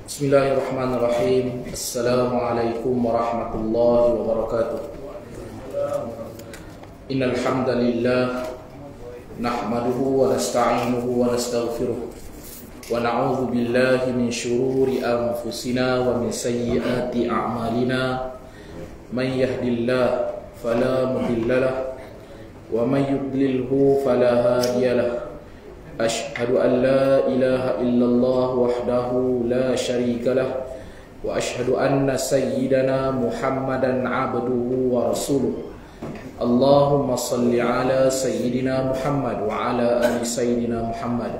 Bismillahirrahmanirrahim. Assalamualaikum warahmatullahi wabarakatuh. Innal hamdalillah nahmaduhu wa nasta'inuhu wa nastaghfiruh wa na'udzu billahi min shururi anfusina wa min sayyiati a'malina. Man yahdihillahu fala mudilla lahu wa man yudlilhu fala hadiya lahu. Ashhadu an la ilaha illallah wahdahu la syarika lah wa ashhadu anna sayyidana Muhammadan abduhu wa rasuluh. Allahumma salli ala sayyidina Muhammad wa ala ali sayyidina Muhammad.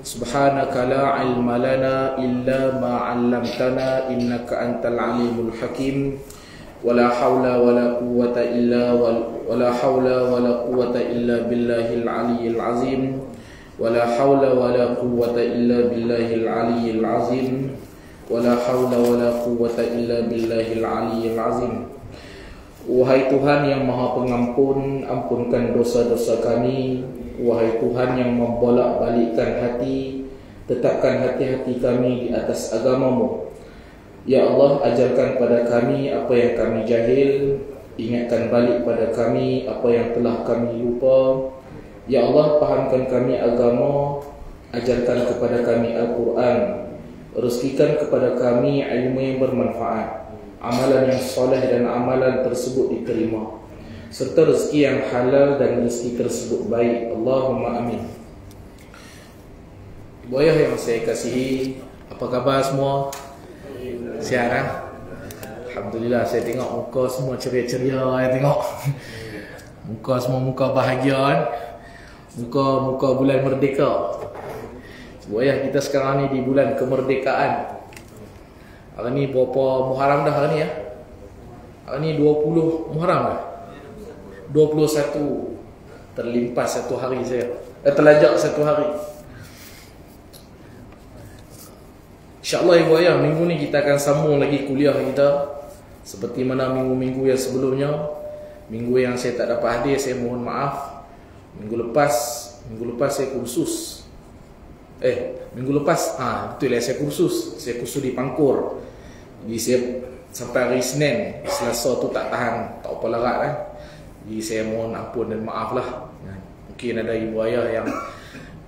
Subhanaka la ilma lana illa ma 'allamtana innaka antal alimul hakim. Wala hawla wala quwwata illa billahil aliyyil azim. Wala hawla wala quwwata illa billahil aliyyil azim. Wala hawla wala quwwata illa billahil aliyyil azim. Wahai Tuhan yang Maha Pengampun, ampunkan dosa-dosa kami. Wahai Tuhan yang membolak-balikkan hati, tetapkan hati-hati kami di atas agama-Mu. Ya Allah, ajarkan pada kami apa yang kami jahil, ingatkan balik pada kami apa yang telah kami lupa. Ya Allah, pahamkan kami agama, ajarkan kepada kami Al-Quran, rezekikan kepada kami ilmu yang bermanfaat, amalan yang soleh dan amalan tersebut diterima, serta rezeki yang halal dan rezeki tersebut baik. Allahumma amin. Ibu ayah yang saya kasihi, apa khabar semua? Sihat kan? Alhamdulillah, saya tengok muka semua ceria-ceria. Saya tengok muka semua muka bahagia kan? Muka bulan merdeka. Ibu ayah, kita sekarang ni di bulan kemerdekaan. Hari ni berapa Muharram dah hari ni ya? Hari ni 20 Muharram dah. 21. Terlimpas satu hari saya. Terlajak satu hari. InsyaAllah ibu ayah, minggu ni kita akan sambung lagi kuliah kita. Seperti mana minggu-minggu yang sebelumnya. Minggu yang saya tak dapat hadir, saya mohon maaf. Minggu lepas saya kursus. Minggu lepas betul lah, saya kursus di Pangkur. Jadi saya sampai hari Isnin, Selasa tu tak tahan, tak apa larat kan. Jadi saya mohon ampun dan maaf lah. Mungkin ada ibu ayah yang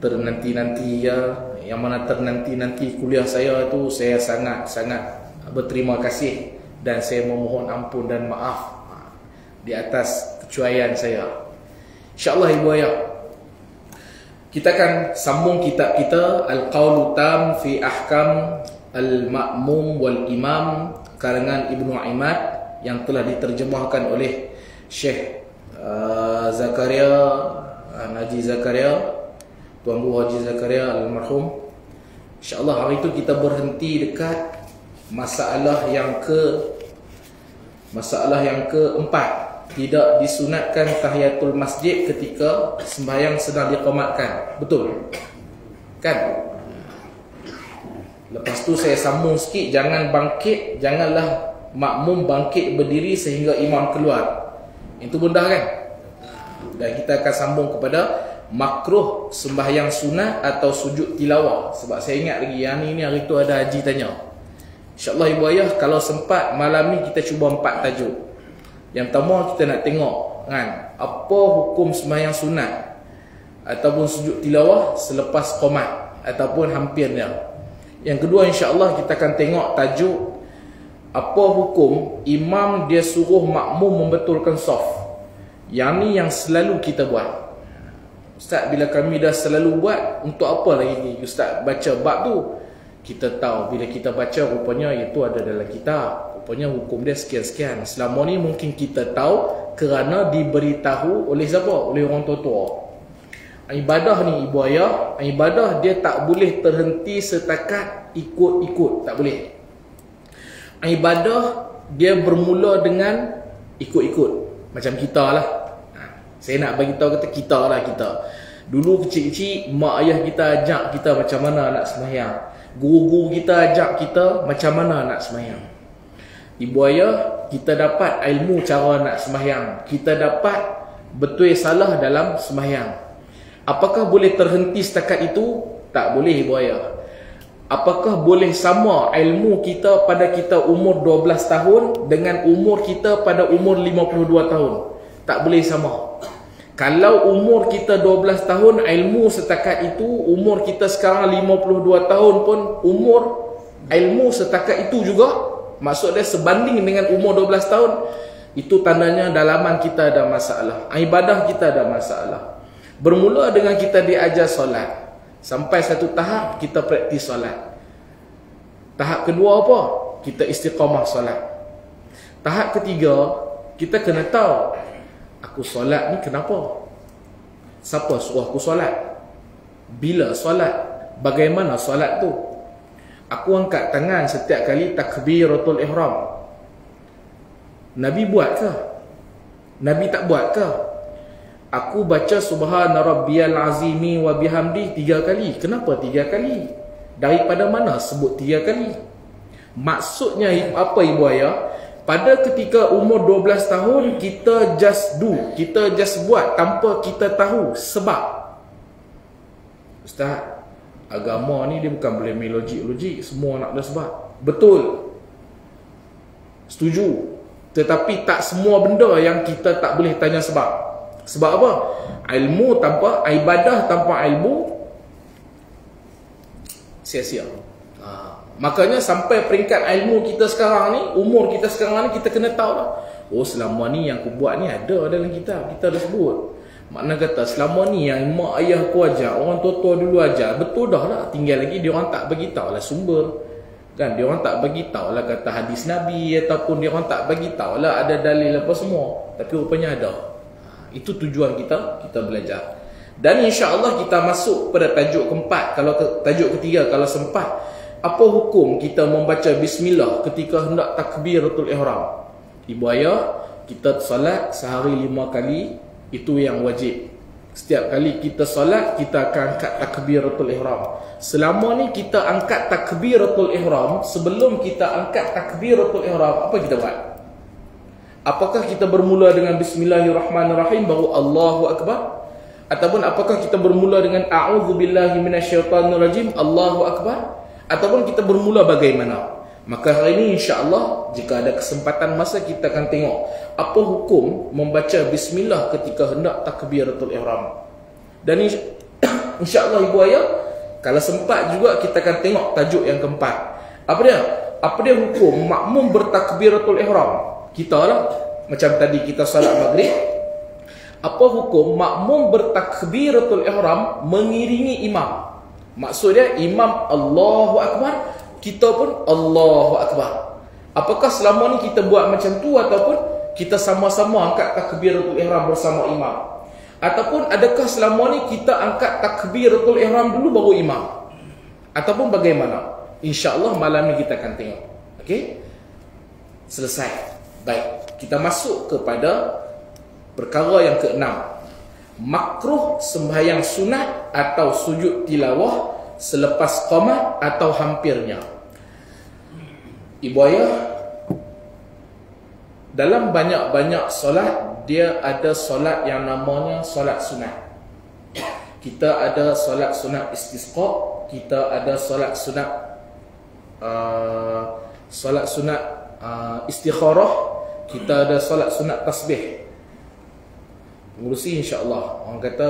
ternanti-nanti ya, yang mana ternanti-nanti kuliah saya tu, saya sangat-sangat berterima kasih dan saya memohon ampun dan maaf di atas kecuaian saya. InsyaAllah ibu ayah, kita akan sambung kitab kita Al-Qawlu Tam fi Ahkam Al-Ma'mum wal Imam karangan Ibnu Imad yang telah diterjemahkan oleh Syekh Zakaria Haji Zakaria, Tuan Guru Haji Zakaria Almarhum. InsyaAllah hari itu kita berhenti dekat masalah yang keempat. Tidak disunatkan tahiyatul masjid ketika sembahyang sedang diqamatkan. Betul? Kan? Lepas tu saya sambung sikit, janganlah makmum bangkit berdiri sehingga imam keluar. Itu benda kan? Dan kita akan sambung kepada makruh sembahyang sunat atau sujud tilawah. Sebab saya ingat lagi yang ni hari tu ada haji tanya. InsyaAllah ibu ayah, kalau sempat malam ni kita cuba 4 tajuk. Yang pertama kita nak tengok kan, apa hukum sembahyang sunat ataupun sujud tilawah selepas qomat ataupun hampirnya. Yang kedua insya-Allah kita akan tengok tajuk apa hukum imam dia suruh makmum membetulkan saf. Yang ni yang selalu kita buat. Ustaz, bila kami dah selalu buat, untuk apa lagi ni Ustaz baca bab tu? Kita tahu bila kita baca rupanya itu ada dalam kitab. Rupanya hukum dia sekian-sekian. Selama ni mungkin kita tahu kerana diberitahu oleh siapa? Oleh orang tua-tua. Ibadah ni ibu ayah, ibadah dia tak boleh terhenti setakat ikut-ikut. Tak boleh. Ibadah dia bermula dengan ikut-ikut. Macam kita lah. Saya nak bagi tahu kata kita lah kita. Dulu kecil-kecil mak ayah kita ajak kita macam mana nak sembahyang. Guru-guru kita ajak kita macam mana nak sembahyang. Ibu ayah, kita dapat ilmu cara nak sembahyang. Kita dapat betul salah dalam sembahyang. Apakah boleh terhenti setakat itu? Tak boleh ibu ayah. Apakah boleh sama ilmu kita pada kita umur 12 tahun dengan umur kita pada umur 52 tahun? Tak boleh sama. Kalau umur kita 12 tahun, ilmu setakat itu, umur kita sekarang 52 tahun pun, umur ilmu setakat itu juga, maksud dia sebanding dengan umur 12 tahun, itu tandanya dalaman kita ada masalah, ibadah kita ada masalah. Bermula dengan kita diajar solat, sampai satu tahap kita praktis solat. Tahap kedua apa? Kita istiqamah solat. Tahap ketiga, kita kena tahu, aku solat ni kenapa? Siapa suruh aku solat? Bila solat? Bagaimana solat tu? Aku angkat tangan setiap kali takbiratul ihram. Nabi buat ke? Nabi tak buat ke? Aku baca subhana rabbiyal azimi wa bihamdi 3 kali. Kenapa 3 kali? Daripada mana sebut 3 kali? Maksudnya apa ibu ayah? Pada ketika umur 12 tahun, kita just do, kita just buat tanpa kita tahu sebab. Ustaz, agama ni dia bukan boleh main logik-logik, semua nak ada sebab. Betul. Setuju. Tetapi tak semua benda yang kita tak boleh tanya sebab. Sebab apa? Ilmu tanpa, ibadah tanpa ilmu, sia-sia. Makanya sampai peringkat ilmu kita sekarang ni, umur kita sekarang ni, kita kena tahu lah. Oh, selama ni yang aku buat ni ada dalam kitab, kita dah sebut. Makna kata selama ni yang mak ayah aku ajar, orang tua-tua dulu ajar, betul dah lah. Tinggal lagi dia orang tak bagi tahu lah sumber. Kan dia orang tak bagi tahu lah kata hadis Nabi, ataupun dia orang tak bagi tahu lah ada dalil apa semua. Tapi rupanya ada. Itu tujuan kita belajar. Dan insya-Allah kita masuk pada tajuk keempat, kalau tajuk ketiga kalau sempat. Apa hukum kita membaca bismillah ketika hendak takbiratul ihram? Ibu ayah, kita salat sehari 5 kali, itu yang wajib. Setiap kali kita salat, kita akan angkat takbiratul ihram. Selama ni kita angkat takbiratul ihram, sebelum kita angkat takbiratul ihram, apa kita buat? Apakah kita bermula dengan bismillahirrahmanirrahim baru Allahu akbar? Ataupun apakah kita bermula dengan a'udzubillahi minasyaitanirrajim, Allahu akbar? Ataupun kita bermula bagaimana? Maka hari ini insya-Allah jika ada kesempatan masa kita akan tengok apa hukum membaca bismillah ketika hendak takbiratul ihram. Dan insya-Allah ibu ayah, kalau sempat juga kita akan tengok tajuk yang keempat. Apa dia? Apa dia hukum makmum bertakbiratul ihram? Kita lah, macam tadi kita salat maghrib, apa hukum makmum bertakbiratul ihram mengiringi imam? Maksud dia imam Allahu akbar, kita pun Allahu akbar. Apakah selama ni kita buat macam tu, ataupun kita sama-sama angkat takbiratul ihram bersama imam? Ataupun adakah selama ni kita angkat takbiratul ihram dulu baru imam? Ataupun bagaimana? Insya-Allah malam ni kita akan tengok. Okey? Selesai. Baik, kita masuk kepada perkara yang keenam. Makruh sembahyang sunat atau sujud tilawah selepas qamat atau hampirnya. Ibu ayah, dalam banyak-banyak solat, dia ada solat yang namanya solat sunat. Kita ada solat sunat istisqa, kita ada solat sunat istikharah, kita ada solat sunat tasbih. Pengurusi insya-Allah, orang kata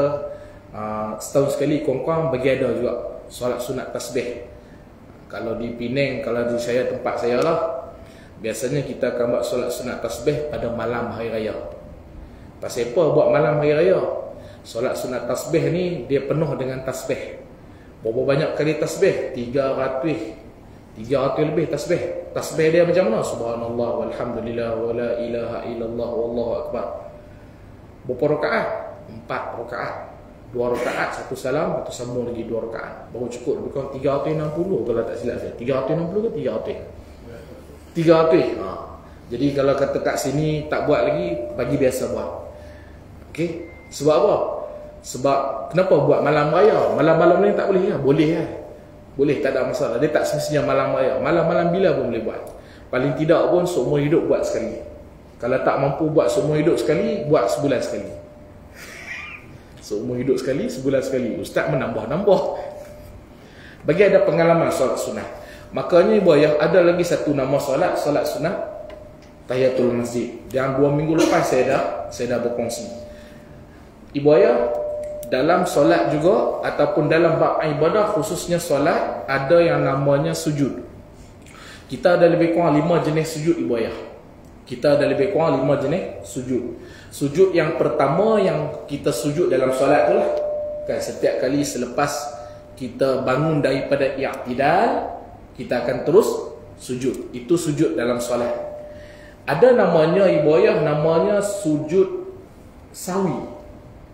setahun sekali kurang-kurang bagi ada juga solat sunat tasbih. Kalau di Penang, kalau di saya, tempat saya lah, biasanya kita akan buat solat sunat tasbih pada malam hari raya. Pasal apa buat malam hari raya? Solat sunat tasbih ni dia penuh dengan tasbih. Berapa banyak kali tasbih? 300 lebih tasbih. Tasbih dia macam mana? Subhanallah walhamdulillah wala ilaha illallah wallahu akbar. Berapa rakaat? 4 rakaat. 2 rakaat, 1 salam, satu sambung lagi 2 rakaat. Baru cukup lebih kurang 360 kalau tak silap saya. 360 ke 300? 300. Jadi kalau kata kat sini tak buat lagi, pagi biasa buat. Okey. Sebab apa? Sebab kenapa buat malam raya? Malam-malam ni tak boleh lah. Boleh lah. Boleh, tak ada masalah. Dia tak semestinya malam raya. Malam-malam bila pun boleh buat. Paling tidak pun seumur hidup buat sekali. Kalau tak mampu buat seumur hidup sekali, buat sebulan sekali. Seumur hidup sekali, sebulan sekali. Ustaz menambah-nambah. bagi ada pengalaman solat sunat. Makanya ibu ayah, ada lagi satu nama solat sunat tahiyatul masjid. Yang 2 minggu lepas saya dah berkongsi. Ibu ayah, dalam solat juga ataupun dalam bab ibadah, khususnya solat, ada yang namanya sujud. Kita ada lebih kurang 5 jenis sujud ibu ayah. Kita ada lebih kurang 5 jenis sujud. Sujud yang pertama yang kita sujud dalam solat tu lah, kan, setiap kali selepas kita bangun daripada i'tidal, kita akan terus sujud. Itu sujud dalam solat. Ada namanya ibu ayah, namanya sujud sahwi.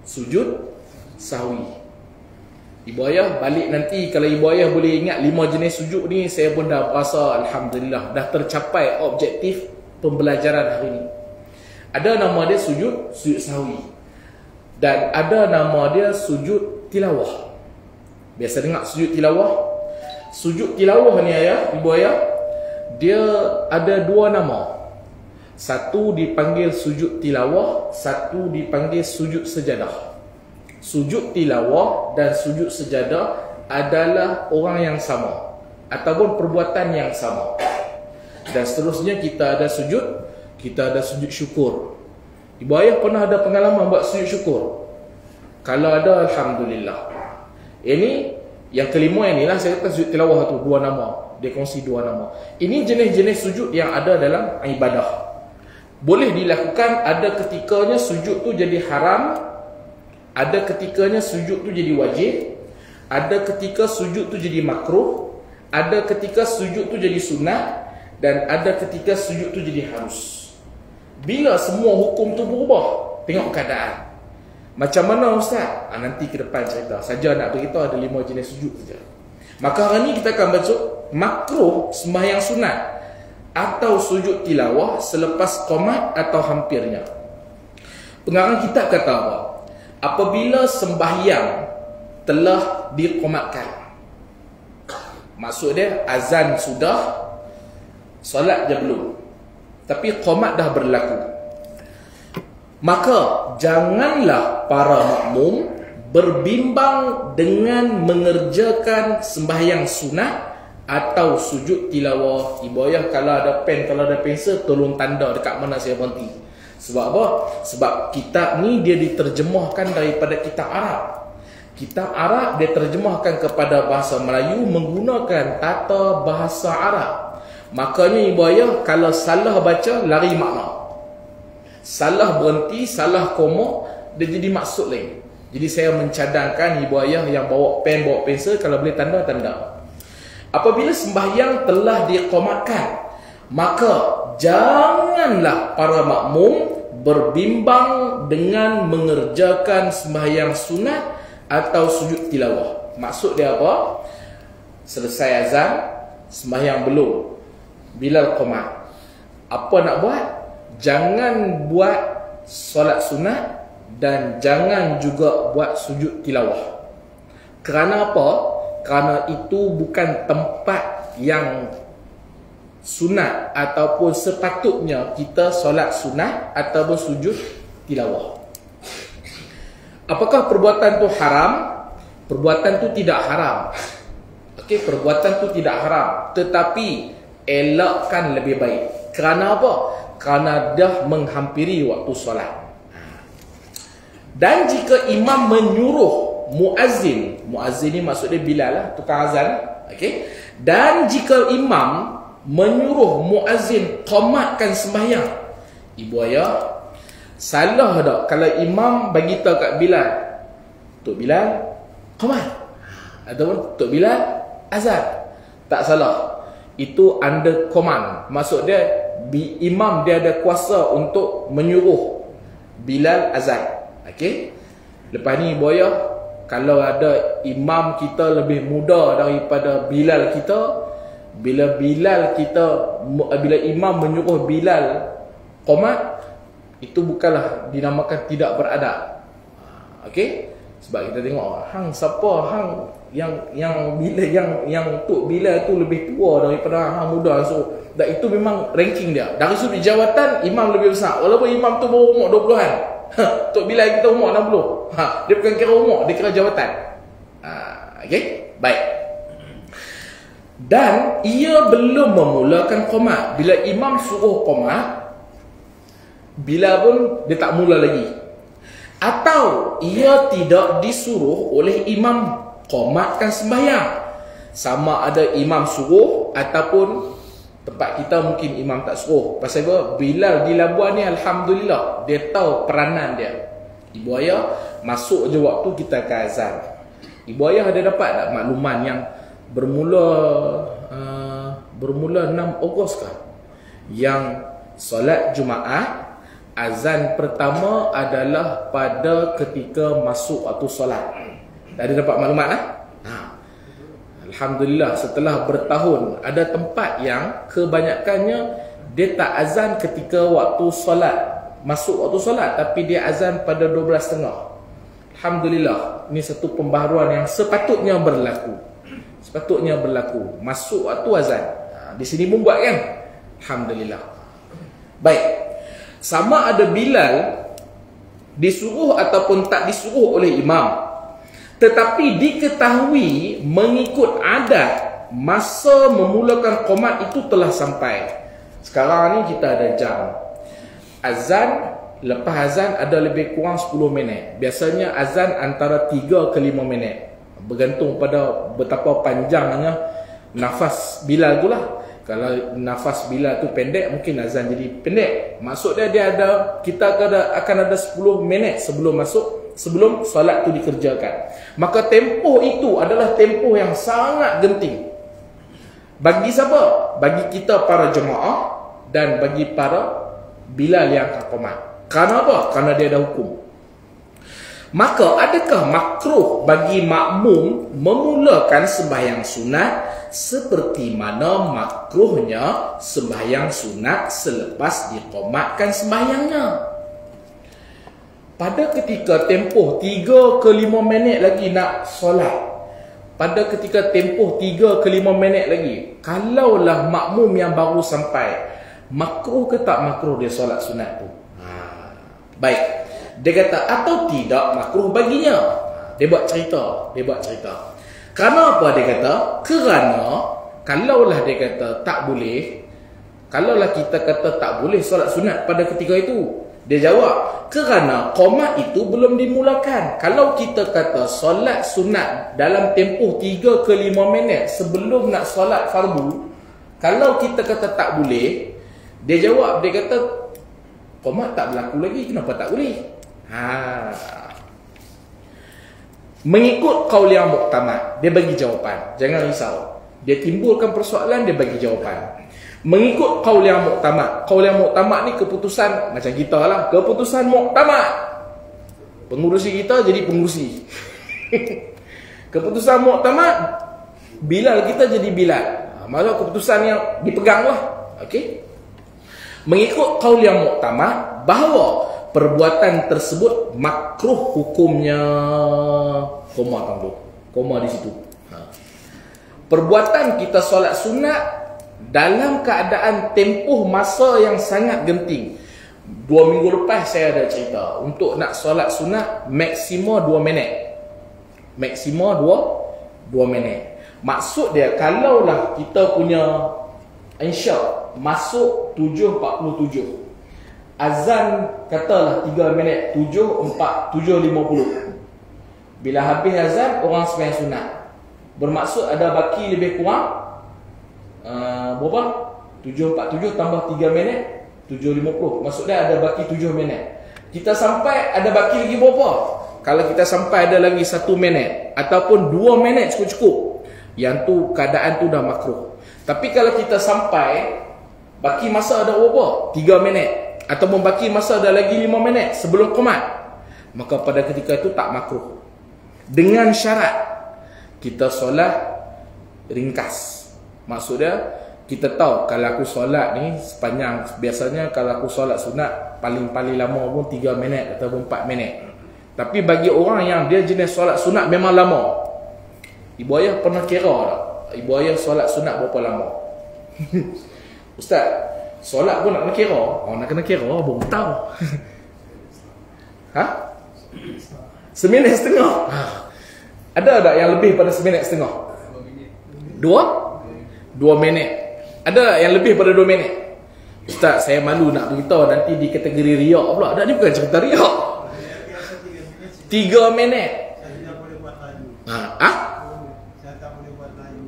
Sujud sahwi. Ibu ayah balik nanti, kalau ibu ayah boleh ingat 5 jenis sujud ni, saya pun dah berasa alhamdulillah dah tercapai objektif pembelajaran hari ini. Ada nama dia sujud sahwi, dan ada nama dia sujud tilawah. Biasa dengar sujud tilawah. Sujud tilawah ni ayah, ibu ayah, dia ada 2 nama. Satu dipanggil sujud tilawah, satu dipanggil sujud sejadah. Sujud tilawah dan sujud sejadah adalah orang yang sama ataupun perbuatan yang sama. Dan seterusnya kita ada sujud syukur. Ibu ayah pernah ada pengalaman buat sujud syukur? Kalau ada, alhamdulillah. Ini yang kelima, inilah saya kata sujud tilawah tu 2 nama. Dia kongsi 2 nama. Ini jenis-jenis sujud yang ada dalam ibadah. Boleh dilakukan, ada ketikanya sujud tu jadi haram, ada ketikanya sujud tu jadi wajib, ada ketika sujud tu jadi makruh, ada ketika sujud tu jadi sunat, dan ada ketika sujud tu jadi harus. Bila semua hukum tu berubah, tengok keadaan. Macam mana ustaz? Nanti ke depan cerita. Saja nak beritahu ada 5 jenis sujud saja. Maka hari ni kita akan baca makruh sembahyang sunat atau sujud tilawah selepas qomat atau hampirnya. Pengarang kitab kata apa? Apabila sembahyang telah diqomatkan. Maksud dia azan sudah, solat je belum, tapi qomat dah berlaku. Maka janganlah para makmum berbimbang dengan mengerjakan sembahyang sunat atau sujud tilawah. Ibu ayah, kalau ada pen, kalau ada pensel, tolong tanda dekat mana saya berhenti. Sebab apa? Sebab kitab ni dia diterjemahkan daripada kitab Arab. Kitab Arab dia terjemahkan kepada bahasa Melayu menggunakan tata bahasa Arab. Makanya ibu ayah, kalau salah baca, lari makna. Salah berhenti, salah koma, dia jadi maksud lain. Jadi saya mencadangkan ibu ayah yang bawa pen, bawa pensel, kalau boleh tanda. Apabila sembahyang telah diqomatkan, maka janganlah para makmum berbimbang dengan mengerjakan sembahyang sunat atau sujud tilawah. Maksud dia apa? Selesai azan, sembahyang belum, bilal qomat. Apa nak buat? Jangan buat solat sunat dan jangan juga buat sujud tilawah. Kerana apa? Kerana itu bukan tempat yang sunat ataupun sepatutnya kita solat sunat ataupun sujud tilawah. Apakah perbuatan tu haram? Perbuatan tu tidak haram. Okey, perbuatan tu tidak haram, tetapi elakkan lebih baik. Kerana apa? Kerana dah menghampiri waktu solat. Dan jika imam menyuruh muazzin ni maksud dia Bilal lah, tukang azan, okey. Dan jika imam menyuruh muazzin qomatkan sembahyang, ibu ayah, salah tak kalau imam bagi tahu kat Bilal, Tok Bilal qomat ataupun Tok Bilal azan? Tak salah. Itu under command. Maksud dia imam dia ada kuasa untuk menyuruh Bilal azan. Okey. Lepas ni ibu ayah, kalau ada imam kita lebih muda daripada Bilal kita, bila imam menyuruh Bilal qomat, itu bukanlah dinamakan tidak beradab. Okey? Sebab kita tengok hang siapa hang yang Tok Bilal tu lebih tua daripada hang muda, so dan itu memang ranking dia. Dari sudut jawatan imam lebih besar walaupun imam tu baru umur 20-an. Tok Bilal kita umur 60. Dia bukan kira umur, dia kira jawatan. Okey? Baik. dan ia belum memulakan qomat. Bila imam suruh qomat, bila pun dia tak mula lagi. Atau ia tidak disuruh oleh imam qomatkan sembahyang. Sama ada imam suruh ataupun tempat kita mungkin imam tak suruh. Pasal apa? Bilal di Labuan ni alhamdulillah dia tahu peranan dia. Ibu ayah masuk je waktu kita akan azan. Ibu ayah ada dapat tak makluman yang bermula 6 Ogos kah? Yang solat Jumaat azan pertama adalah pada ketika masuk waktu solat. Ada dapat maklumat lah? Alhamdulillah, setelah bertahun ada tempat yang kebanyakannya dia tak azan ketika waktu solat, masuk waktu solat, tapi dia azan pada 12.30. Alhamdulillah, ini satu pembaharuan yang sepatutnya berlaku. Sepatutnya berlaku. Masuk waktu azan. Di sini pun buat kan? Alhamdulillah. Baik. Sama ada Bilal disuruh ataupun tak disuruh oleh imam, tetapi diketahui mengikut adat masa memulakan qomat itu telah sampai. Sekarang ni kita ada jam. Azan, lepas azan ada lebih kurang 10 minit. Biasanya azan antara 3 ke 5 minit. Bergantung pada betapa panjangnya nafas Bilal tu lah. Kalau nafas Bilal tu pendek, mungkin azan jadi pendek. Maksud dia kita akan ada 10 minit sebelum solat tu dikerjakan. Maka tempoh itu adalah tempoh yang sangat genting. Bagi siapa? Bagi kita para jemaah dan bagi para Bilal yang akan qomat. Kerana apa? Kerana dia ada hukum. Maka adakah makruh bagi makmum memulakan sembahyang sunat seperti mana makruhnya sembahyang sunat selepas diqomatkan sembahyangnya? Pada ketika tempoh 3 ke 5 minit lagi nak solat, pada ketika tempoh 3 ke 5 minit lagi, kalaulah makmum yang baru sampai, makruh ke tak makruh dia solat sunat tu? Baik, dia kata atau tidak makruh baginya. Dia buat cerita. Kerana apa dia kata? Kerana kalaulah dia kata tak boleh, kalaulah kita kata tak boleh solat sunat pada ketika itu, dia jawab, kerana qomat itu belum dimulakan. Kalau kita kata solat sunat dalam tempoh 3 ke 5 minit sebelum nak solat fardu, kalau kita kata tak boleh, dia jawab, dia kata qomat tak berlaku lagi, kenapa tak boleh? Mengikut qaul yang muktamad, dia bagi jawapan. Jangan risau. Dia timbulkan persoalan, dia bagi jawapan. Mengikut qaul yang muktamad. Qaul yang muktamad ni keputusan macam kita lah, keputusan muktamad. Pengurusi kita jadi pengurusi. Keputusan muktamad, Bilal kita jadi Bilal. Maksudnya keputusan yang dipegang lah. Okey. Mengikut qaul yang muktamad bahawa perbuatan tersebut makruh hukumnya. Koma di situ. Perbuatan kita solat sunat dalam keadaan tempoh masa yang sangat genting. 2 minggu lepas saya ada cerita, untuk nak solat sunat maksima 2 minit. Maksima 2 minit. Maksud dia kalaulah kita punya insya masuk 7.47, azan katalah 3 minit, 7.50. Bila habis azan, orang sembahyang sunat. Bermaksud ada baki lebih kurang berapa? 7.47 tambah 3 minit, 7.50. Maksudnya ada baki 7 minit. Kita sampai ada baki lagi berapa? Kalau kita sampai ada lagi 1 minit ataupun 2 minit cukup-cukup, yang tu keadaan tu dah makruh. Tapi kalau kita sampai baki masa ada berapa? 3 minit ataupun baki masa ada lagi 5 minit sebelum qomat, maka pada ketika itu tak makruh. Dengan syarat kita solat ringkas. Maksudnya kita tahu kalau aku solat ni sepanjang, biasanya kalau aku solat sunat paling-paling lama pun 3 minit ataupun 4 minit. Tapi bagi orang yang dia jenis solat sunat memang lama. Ibu ayah pernah kira tak? Ibu ayah solat sunat berapa lama? Ustaz, solat pun nak kena kira? Nak kena kira, baru tahu. Seminit setengah. Ada tak yang lebih pada seminit setengah? 2? 2 minit. Ada yang lebih pada 2 minit. Ustaz, saya malu nak beritahu nanti di kategori riak pula. Dah ni bukan cerita riak. 3 minit.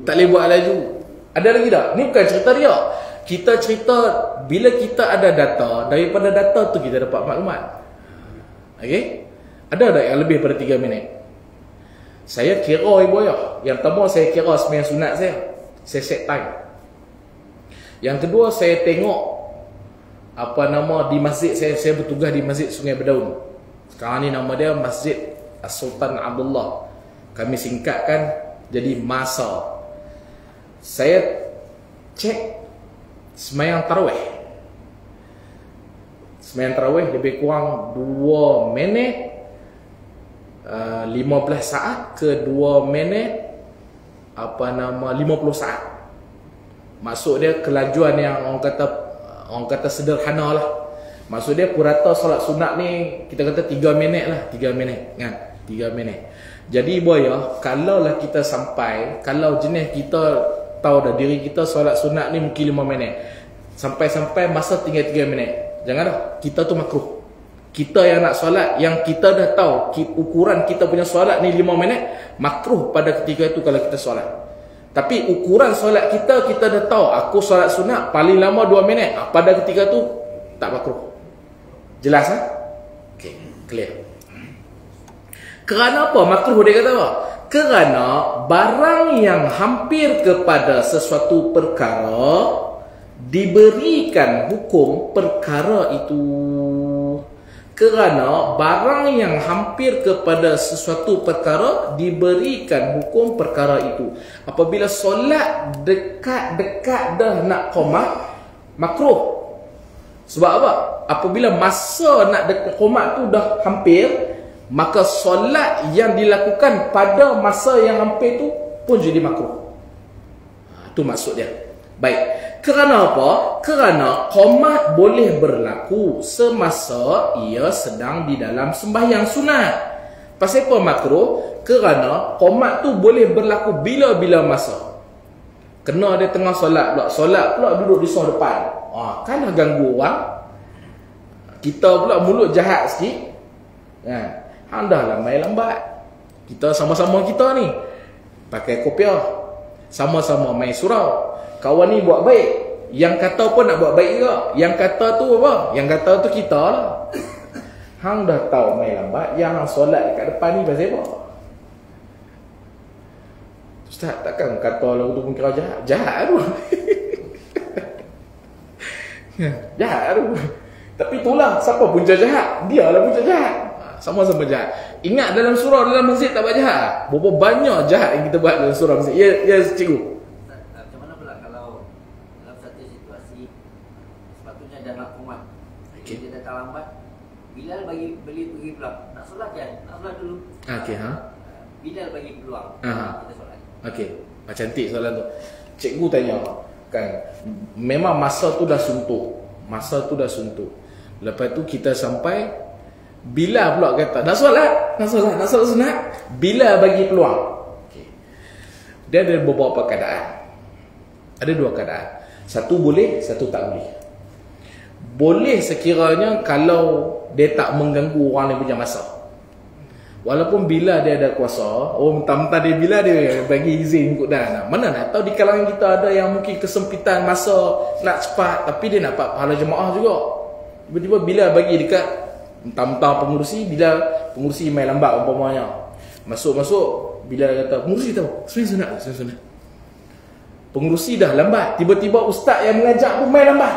Tak boleh buat laju. Ada lagi tak? Ni bukan cerita riak. Kita cerita bila kita ada data, daripada data tu kita dapat maklumat. Okey? Ada tak yang lebih pada 3 minit? Saya kira ibu ayah. Yang pertama saya kira sembahyang sunat saya. Saya set time. Yang kedua saya tengok di masjid saya bertugas di Masjid Sungai Berdaun. Sekarang ni nama dia Masjid Sultan Abdullah. Kami singkatkan jadi MASA. Saya cek sembahyang tarawih. Sembahyang tarawih lebih kurang 2 minit 15 saat ke 2 minit 50 saat. Maksud dia kelajuan yang orang kata sederhana lah. Maksud dia purata solat sunat ni kita kata 3 minit lah, 3 minit kan, 3 minit. Jadi boya, kalau lah kita sampai, kalau jenis kita tahu dah diri kita solat sunat ni mungkin 5 minit, sampai masa tinggal 3 minit, jangan dah, kita tu makruh. Kita yang nak solat, yang kita dah tahu ukuran kita punya solat ni 5 minit, makruh pada ketika itu kalau kita solat. Tapi ukuran solat kita dah tahu, aku solat sunat paling lama 2 minit, pada ketika tu tak makruh. Jelas kan? Okay, clear. Kerana apa makruh dia kata apa? Kerana barang yang hampir kepada sesuatu perkara diberikan hukum perkara itu. Kerana barang yang hampir kepada sesuatu perkara diberikan hukum perkara itu. Apabila solat dekat-dekat dah nak qomat, makruh. Sebab apa? Apabila masa nak dekat qomat tu dah hampir, maka solat yang dilakukan pada masa yang hampir tu pun jadi makruh. Itu maksud dia. Baik. Kerana apa? Kerana qomat boleh berlaku semasa ia sedang di dalam sembahyang sunat. Pasal apa makruh? Kerana qomat tu boleh berlaku bila-bila masa. Kena dia tengah solat pula duduk di soh depan. Kan dah ganggu orang. Kita pula mulut jahat sikit. Dah lah main lambat. Kita sama-sama kita ni pakai kopiah, sama-sama main surau. Kawan ni buat baik, yang kata pun nak buat baik juga. Yang kata tu apa? Yang kata tu kita lah. Hang dah tahu main lambat, yang hang solat dekat depan ni pasal apa? Ustaz, takkan kata lagu tu pun kira jahat? Jahat tu. Jahat tu. Tapi itulah, siapa punca jahat? Dia lah punca jahat. Sama-sama jahat. Ingat dalam surau, dalam masjid tak buat jahat. Berapa banyak jahat yang kita buat dalam surau masjid. Ya cikgu. Macam mana pula kalau dalam satu situasi sepatutnya dah nak qomat, dia datang lambat, Bilal beli pergi pulang. Nak solat kan? Nak solat dulu. Bilal bagi peluang. Kita solat. Okey. Cantik soalan tu. Cikgu tanya kan, memang masa tu dah suntuk. Lepas tu kita sampai, Bilal pula kata nak solat sunat. Bilal bagi peluang. Dia ada beberapa keadaan. Ada 2 keadaan. Satu boleh, satu tak boleh. Boleh sekiranya kalau dia tak mengganggu orang yang punya masa. Walaupun bila dia ada kuasa, mentang-mentang dia bila dia bagi izin ikut dah. Mana nak tahu di kalangan kita ada yang mungkin kesempitan masa nak cepat, tapi dia nak dapat pahala jemaah juga. Tiba-tiba bila bagi dekat mentang-mentang pengurusi main lambat umpamanya. Masuk bila kata pengurusi tahu sunat. Pengurusi dah lambat, tiba-tiba ustaz yang mengajar pun main lambat.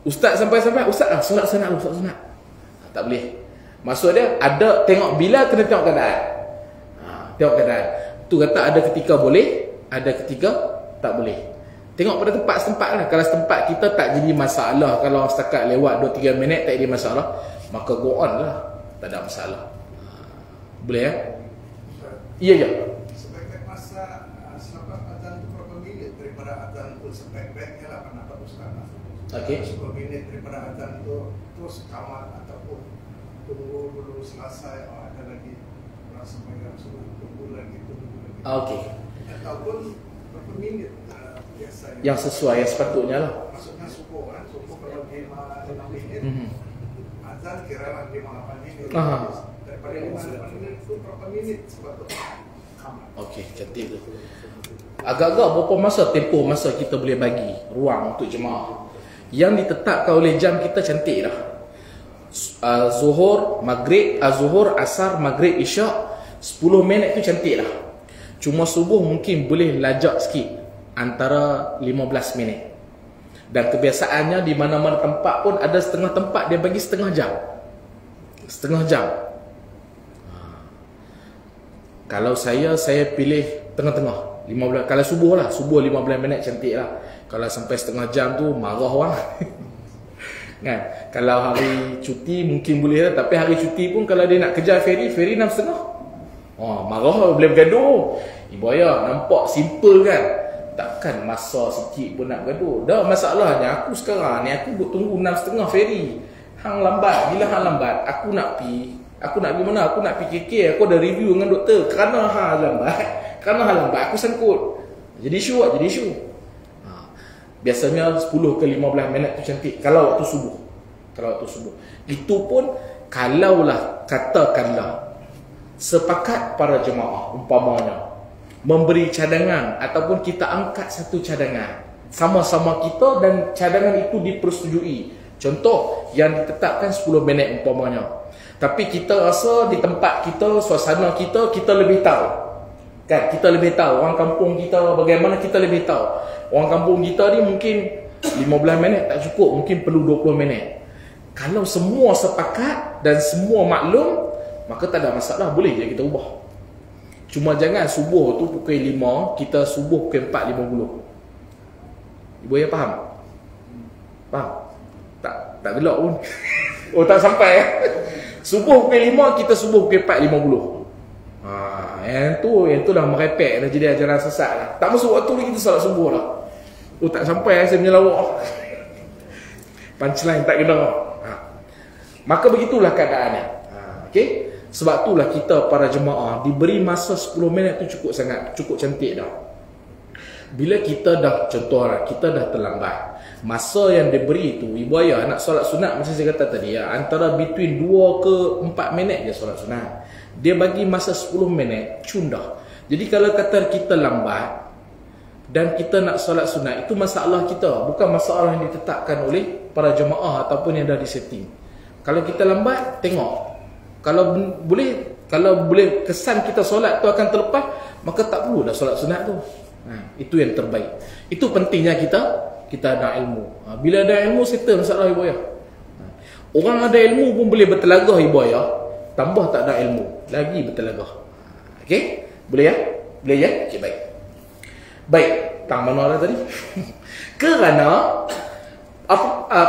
Ustaz sampai ustaz solat sunat. Tak boleh. Maksud dia ada tengok bila kena tengok keadaan. Tengok keadaan. Tu kata ada ketika boleh, ada ketika tak boleh. Tengok pada tempat-tempat lah. Kalau tempat kita tak jadi masalah, kalau setakat lewat 2-3 minit tak jadi masalah, maka go on lah. Tak ada masalah. Boleh ya? Ya. Sebagai masa selepas azan itu berapa minit daripada azan itu sebaik-baiknya lah pendapat Ustaz. Okey. 10 minit daripada azan itu terus kamat ataupun tunggu dulu selesai, ada lagi sembahyang sunat, tunggu lagi. Okey. Ataupun berapa minit biasa yang sesuai, yang sepatutnya lah. Maksudnya subuh kan, subuh kalau 5 menit, azan kira 5-8 menit. Daripada 5-8 menit itu berapa menit sepatutnya? Okey, cantik tu. Agak-agak berapa masa tempoh masa kita boleh bagi ruang untuk jemaah? Yang ditetapkan oleh jam kita cantik dah. Zuhur, maghrib, zuhur, asar, maghrib, isyak 10 minit tu cantik dah. Cuma subuh mungkin boleh lajak sikit, antara 15 minit. Dan kebiasaannya di mana-mana tempat pun ada setengah tempat dia bagi setengah jam. Setengah jam. Kalau saya pilih tengah-tengah. 15, kalau subuh lah, subuh 15 minit cantik lah. Kalau sampai setengah jam tu marah orang. Kan? Kalau hari cuti mungkin boleh lah, tapi hari cuti pun kalau dia nak kejar ferry 6.30. Marah boleh bergaduh. Ibu ayah nampak simple kan? Takkan masa sikit pun nak bergaduh. Dah masalahnya aku sekarang ni aku tunggu 6.30 ferry. Hang lambat, bila hang lambat aku nak pergi mana? Aku nak pergi KK, aku ada review dengan doktor. Kerana hang lambat aku sangkut. Jadi isu. Biasanya 10 ke 15 minit tu cantik kalau waktu subuh. Itu pun katakanlah sepakat para jemaah umpamanya memberi cadangan ataupun kita angkat satu cadangan sama-sama kita dan cadangan itu dipersetujui. Contoh yang ditetapkan 10 minit umpamanya. Tapi kita rasa di tempat kita, suasana kita lebih tahu. Kan, kita lebih tahu orang kampung kita bagaimana, kita lebih tahu. Orang kampung kita ni mungkin 15 minit tak cukup, mungkin perlu 20 minit. Kalau semua sepakat dan semua maklum, maka tak ada masalah, boleh je kita ubah. Cuma jangan subuh tu pukul 5, kita subuh pukul 4.50. Ibu ayah faham? Faham? Tak gelak pun. Tak sampai ya. Subuh pukul 5, kita subuh pukul 4.50. Yang tu dah merepek dah, jadi ajaran sesat lah. Tak masuk waktu lagi kita solat subuh lah. Tak sampai saya menyelawak. Punchline tak kena. Maka begitulah keadaannya. Okey? Sebab itulah kita para jemaah diberi masa 10 minit tu cukup sangat, cukup cantik dah. Bila kita dah, contohlah kita dah terlambat, masa yang diberi tu, ibu ayah nak solat sunat macam saya kata tadi ya, antara between 2 ke 4 minit je solat sunat. Dia bagi masa 10 minit cundah. Jadi kalau kata kita lambat dan kita nak solat sunat, itu masalah kita, bukan masalah yang ditetapkan oleh para jemaah ataupun yang dah disetting. Kalau kita lambat, tengok. Kalau boleh kesan kita solat tu akan terlepas, maka tak perlu dah solat sunat tu. Itu yang terbaik. Itu pentingnya kita ada ilmu. Bila ada ilmu, settle masalah ibu ayah. Orang ada ilmu pun boleh bertelagah ibu ayah, tambah tak ada ilmu lagi bertelagah. Okey? Boleh ya? Boleh ya? Okey, baik. Tang mana lah tadi? Kerana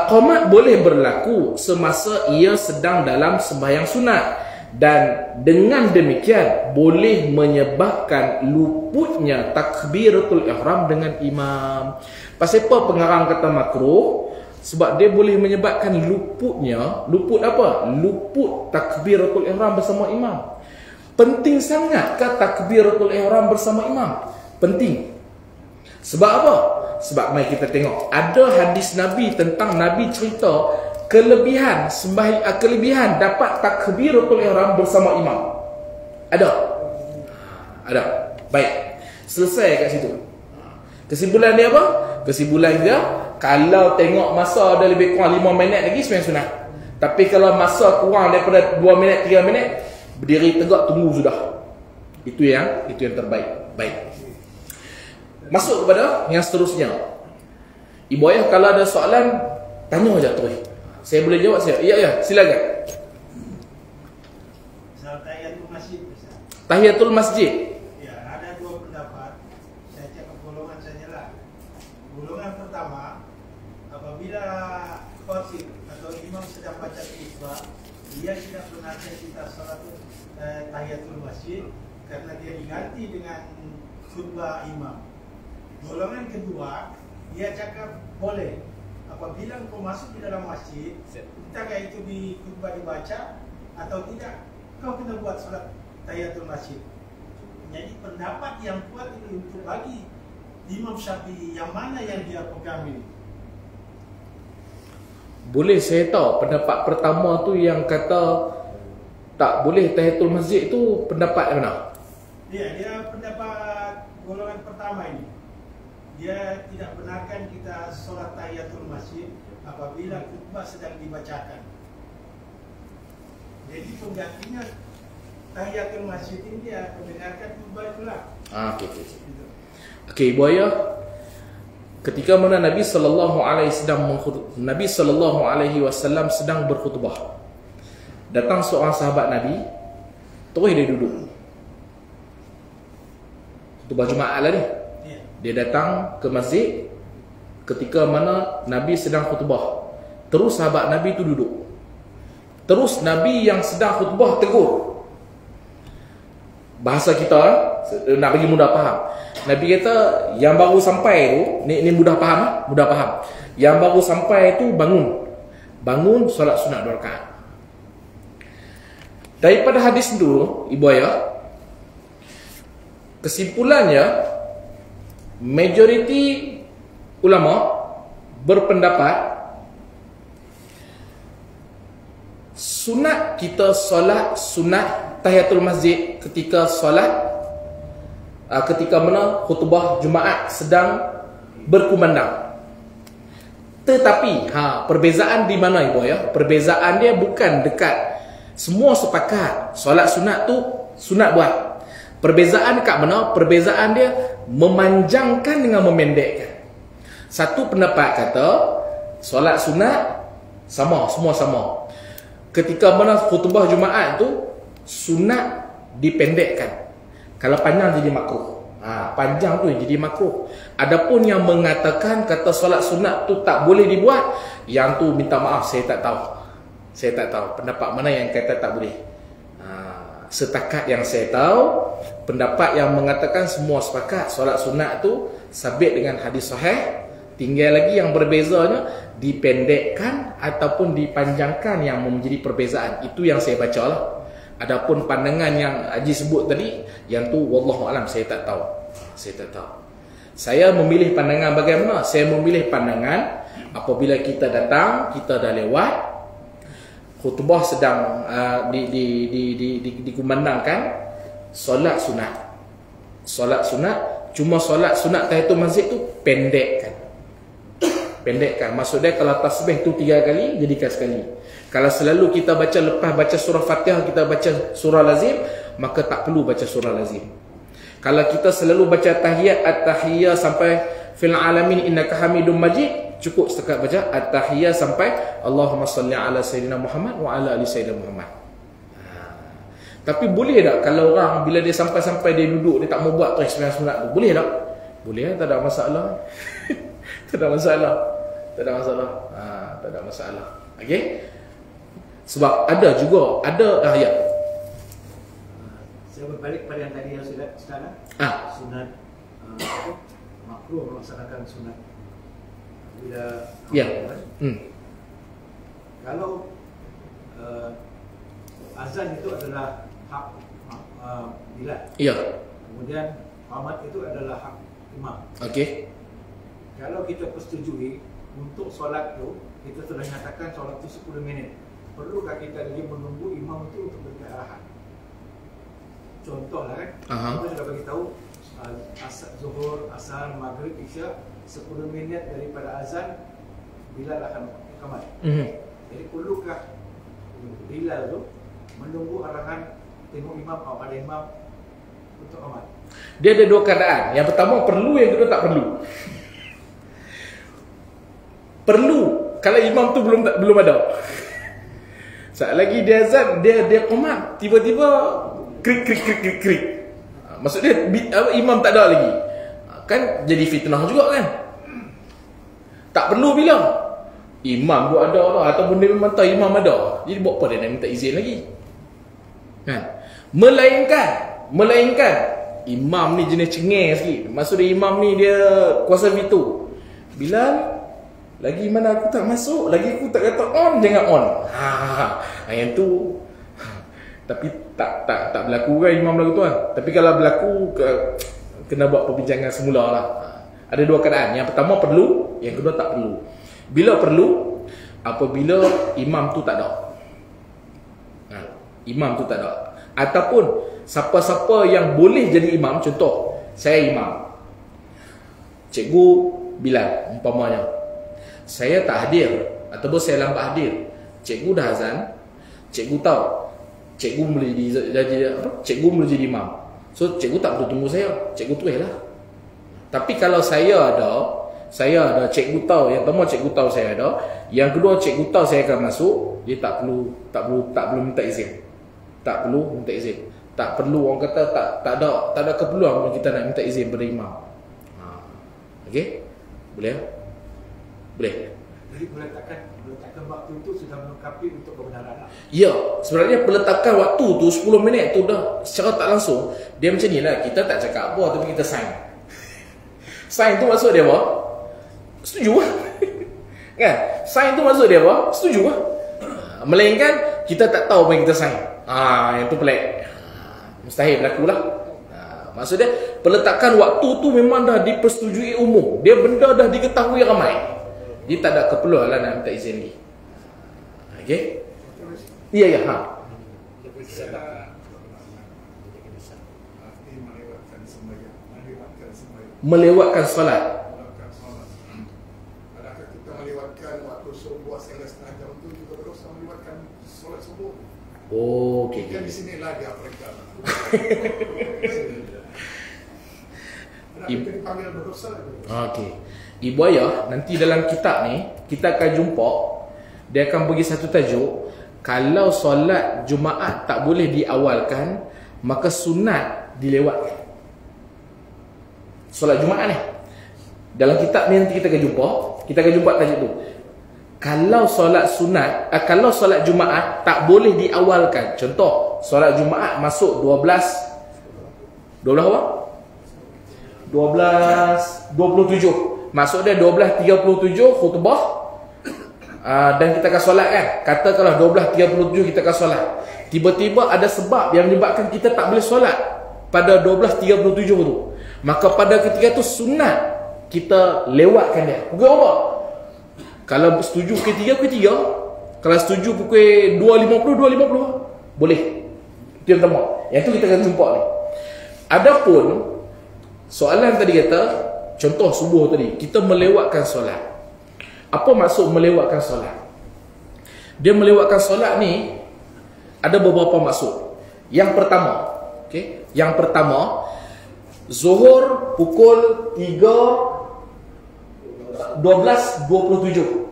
qamat boleh berlaku semasa ia sedang dalam sembahyang sunat, dan dengan demikian boleh menyebabkan luputnya takbiratul ihram dengan imam. Pasal apa pengarang kata makruh? Sebab dia boleh menyebabkan luput apa? Luput takbiratul ihram bersama imam. Penting sangat ke takbiratul ihram bersama imam? Penting. Sebab apa? Sebab mari kita tengok, ada hadis Nabi tentang Nabi cerita kelebihan dapat takbiratul ihram bersama imam. Ada. Baik. Selesai kat situ. Kesimpulan dia apa? Kesimpulan dia, kalau tengok masa ada lebih kurang 5 minit lagi sembahyang sunat. Tapi kalau masa kurang daripada 2 minit, 3 minit, berdiri tegak tunggu sudah. Itu yang terbaik. Baik. Masuk kepada yang seterusnya. Ibu ayah kalau ada soalan, tanya aja terus. Saya boleh jawab saya. Ya, silakan. Tahiyatul masjid. Tahiyatul masjid. Ya, ada dua pendapat. Saya cakap golongan saja lah. Golongan pertama, apabila khatib atau imam sedang baca khutbah, dia tidak benarkan kita salat tahiyatul masjid karena dia diganti dengan khutbah imam. Golongan kedua, dia cakap boleh. Apabila kau masuk di dalam masjid, entahkah itu di khutbah dibaca atau tidak, kau kena buat salat tahiyatul masjid. Jadi pendapat yang kuat itu untuk bagi Imam Syafi'i yang mana yang dia pegang ini? Boleh saya tahu pendapat pertama tu yang kata tak boleh tahiyatul masjid tu pendapat mana? Dia pendapat golongan pertama ini. Dia tidak benarkan kita solat tahiyatul masjid apabila khutbah sedang dibacakan. Jadi penggantinya tahiyatul masjid ini dia mendengarkan khutbah itulah. Okey, Ibu Ayah, ketika mana Nabi sallallahu alaihi wasallam sedang berkhutbah, datang seorang sahabat Nabi, terus dia duduk. Khutbah Jumaat lah ni. Dia datang ke masjid ketika mana Nabi sedang khutbah. Terus sahabat Nabi tu duduk. Terus Nabi yang sedang khutbah tegur. Bahasa kita nak bagi mudah faham. Nabi kata yang baru sampai tu, ni mudah faham, mudah faham. Yang baru sampai tu bangun solat sunat 2 rakaat. Daripada hadis tu, Ibu Ayah, kesimpulannya majoriti ulama berpendapat sunat kita solat sunat tahiyatul masjid ketika solat ketika mana khutbah Jumaat sedang berkumandang. Tetapi perbezaan di mana, Ibu ya? Perbezaan dia bukan dekat. Semua sepakat solat sunat tu sunat buat. Perbezaan kat mana? Perbezaan dia memanjangkan dengan memendekkan. Satu pendapat kata solat sunat sama, semua sama. Ketika mana khutbah Jumaat tu sunat dipendekkan. Kalau panjang jadi makruh. Panjang tu jadi makruh. Adapun yang mengatakan kata solat sunat tu tak boleh dibuat, yang tu minta maaf, saya tak tahu. Saya tak tahu pendapat mana yang kata tak boleh. Setakat yang saya tahu, pendapat yang mengatakan semua sepakat solat sunat tu sabit dengan hadis sahih. Tinggal lagi yang berbezanya dipendekkan ataupun dipanjangkan yang menjadi perbezaan. Itu yang saya baca lah. Adapun pandangan yang Haji sebut tadi, yang tu wallahu alam, saya tak tahu. Saya tak tahu. Saya memilih pandangan bagaimana? Saya memilih pandangan apabila kita datang, kita dah lewat, khutbah sedang dikumandangkan, solat sunat. Solat sunat, cuma solat sunat tahiyatul masjid tu pendekkan. Pendekkan. Maksudnya kalau tasbih tu 3 kali, jadikan sekali. Kalau selalu kita baca lepas baca surah Fatihah, kita baca surah lazim, maka tak perlu baca surah lazim. Kalau kita selalu baca tahiyat at-tahiyyah sampai fil alamin innaka hamidum majid, cukup setakat baca at-tahiyyah sampai Allahumma salli ala sayyidina Muhammad wa ala ali sayyidina Muhammad. Tapi boleh tak kalau orang bila dia sampai-sampai dia duduk, dia tak mau buat tahiyat sunat tu? Boleh tak? Boleh, tak ada masalah. Tak ada masalah. Tak ada masalah. Tak ada masalah. Okey? Sebab ada juga ayat. Saya berbalik pada yang tadi yang sudah sekarang. Sunat makruh melaksanakan sunat bila kalau azan itu adalah hak Bilal. Ya. Kemudian qamat itu adalah hak imam. Okey. Kalau kita persetujui untuk solat tu, kita sudah nyatakan solat tu 10 minit. Perlukah kita lagi menunggu imam itu untuk beri arahan? Contohlah kan, kita sudah bagi tahu asar zuhur, asar, maghrib, isya 10 minit daripada azan Bilal akan qamat. Jadi perlukah Bilal tu menunggu arahan tengok imam atau pada imam untuk qamat? Dia ada 2 keadaan. Yang pertama perlu, yang kedua tak perlu. Perlu kalau imam tu belum ada. Saat lagi dia azan, dia qamat, tiba-tiba krik. Maksud dia imam tak ada lagi. Kan jadi fitnah juga kan. Tak perlu bila imam tu ada lah, ataupun dia memang tahu imam ada. Jadi buat apa dia nak minta izin lagi? Kan? Melainkan imam ni jenis cengeng sikit. Maksud dia imam ni dia kuasa veto. Bilal lagi mana aku tak masuk, lagi aku tak kata on, jangan on. Yang tu. Tapi tak berlaku kan imam berlaku tu kan. Tapi kalau berlaku kena buat perbincangan semula lah. Ada dua keadaan. Yang pertama perlu, yang kedua tak perlu. Bila perlu, apabila imam tu tak ada. Imam tu tak ada. Ataupun siapa-siapa yang boleh jadi imam, contoh saya imam, cikgu Bilal umpamanya, saya tak hadir ataupun saya lambat hadir, cikgu dah azan, cikgu tahu cikgu boleh jadi apa? Cikgu boleh jadi imam. So cikgu tak perlu tunggu saya, cikgu tulislah. Tapi kalau saya ada, cikgu tahu, yang pertama cikgu tahu saya ada, yang kedua cikgu tahu saya akan masuk, dia tak perlu minta izin. Tak perlu minta izin. Tak perlu, orang kata tak ada keperluan kita nak minta izin pada imam. Okey? Boleh? Boleh. Jadi meletakkan waktu itu sudah melengkapi untuk kebenaran. Ya, sebenarnya peletakan waktu tu 10 minit tu dah secara tak langsung. Dia macam ni lah, kita tak cakap apa tapi kita sign. Sign tu maksud dia apa? Setuju lah. Kan? Sign tu maksud dia apa? Setuju lah. Melainkan kita tak tahu apa yang kita sign. Yang tu pelik. Mustahil berlaku lah. Maksudnya peletakan waktu tu memang dah dipersetujui umum. Dia benda dah diketahui ramai. Dia tak ada keperluan lah nak minta izin lagi. Okey? Ya. Melewatkan solat. Adakah kita melewatkan waktu subuh sehingga setengah jam itu juga terus melewatkan solat subuh? Oh, okey. Kan di sinilah dia Afrika. Kita dipanggil berdosa. Okey. Ibu ayah, nanti dalam kitab ni kita akan jumpa, dia akan bagi satu tajuk, kalau solat Jumaat tak boleh diawalkan, maka sunat dilewatkan. Solat Jumaat ni dalam kitab ni nanti kita akan jumpa tajuk tu. Kalau solat sunat, kalau solat Jumaat tak boleh diawalkan. Contoh, solat Jumaat masuk 12 apa? 12.27. Maksud dia 12.37 khutbah, dan kita akan solat kan. Kata kalau 12.37 kita akan solat, tiba-tiba ada sebab yang menyebabkan kita tak boleh solat pada 12.37 tu, maka pada ketika tu sunat kita lewatkan dia. Pukul apa? Kalau setuju pukul 3, kalau setuju pukul 2.50 boleh. Itu yang pertama. Yang tu kita akan jumpa ni. Adapun soalan tadi kata, contoh subuh tadi, kita melewatkan solat. Apa maksud melewatkan solat? Dia melewatkan solat ni ada beberapa maksud. Yang pertama, okey, yang pertama, Zuhur pukul 12.27.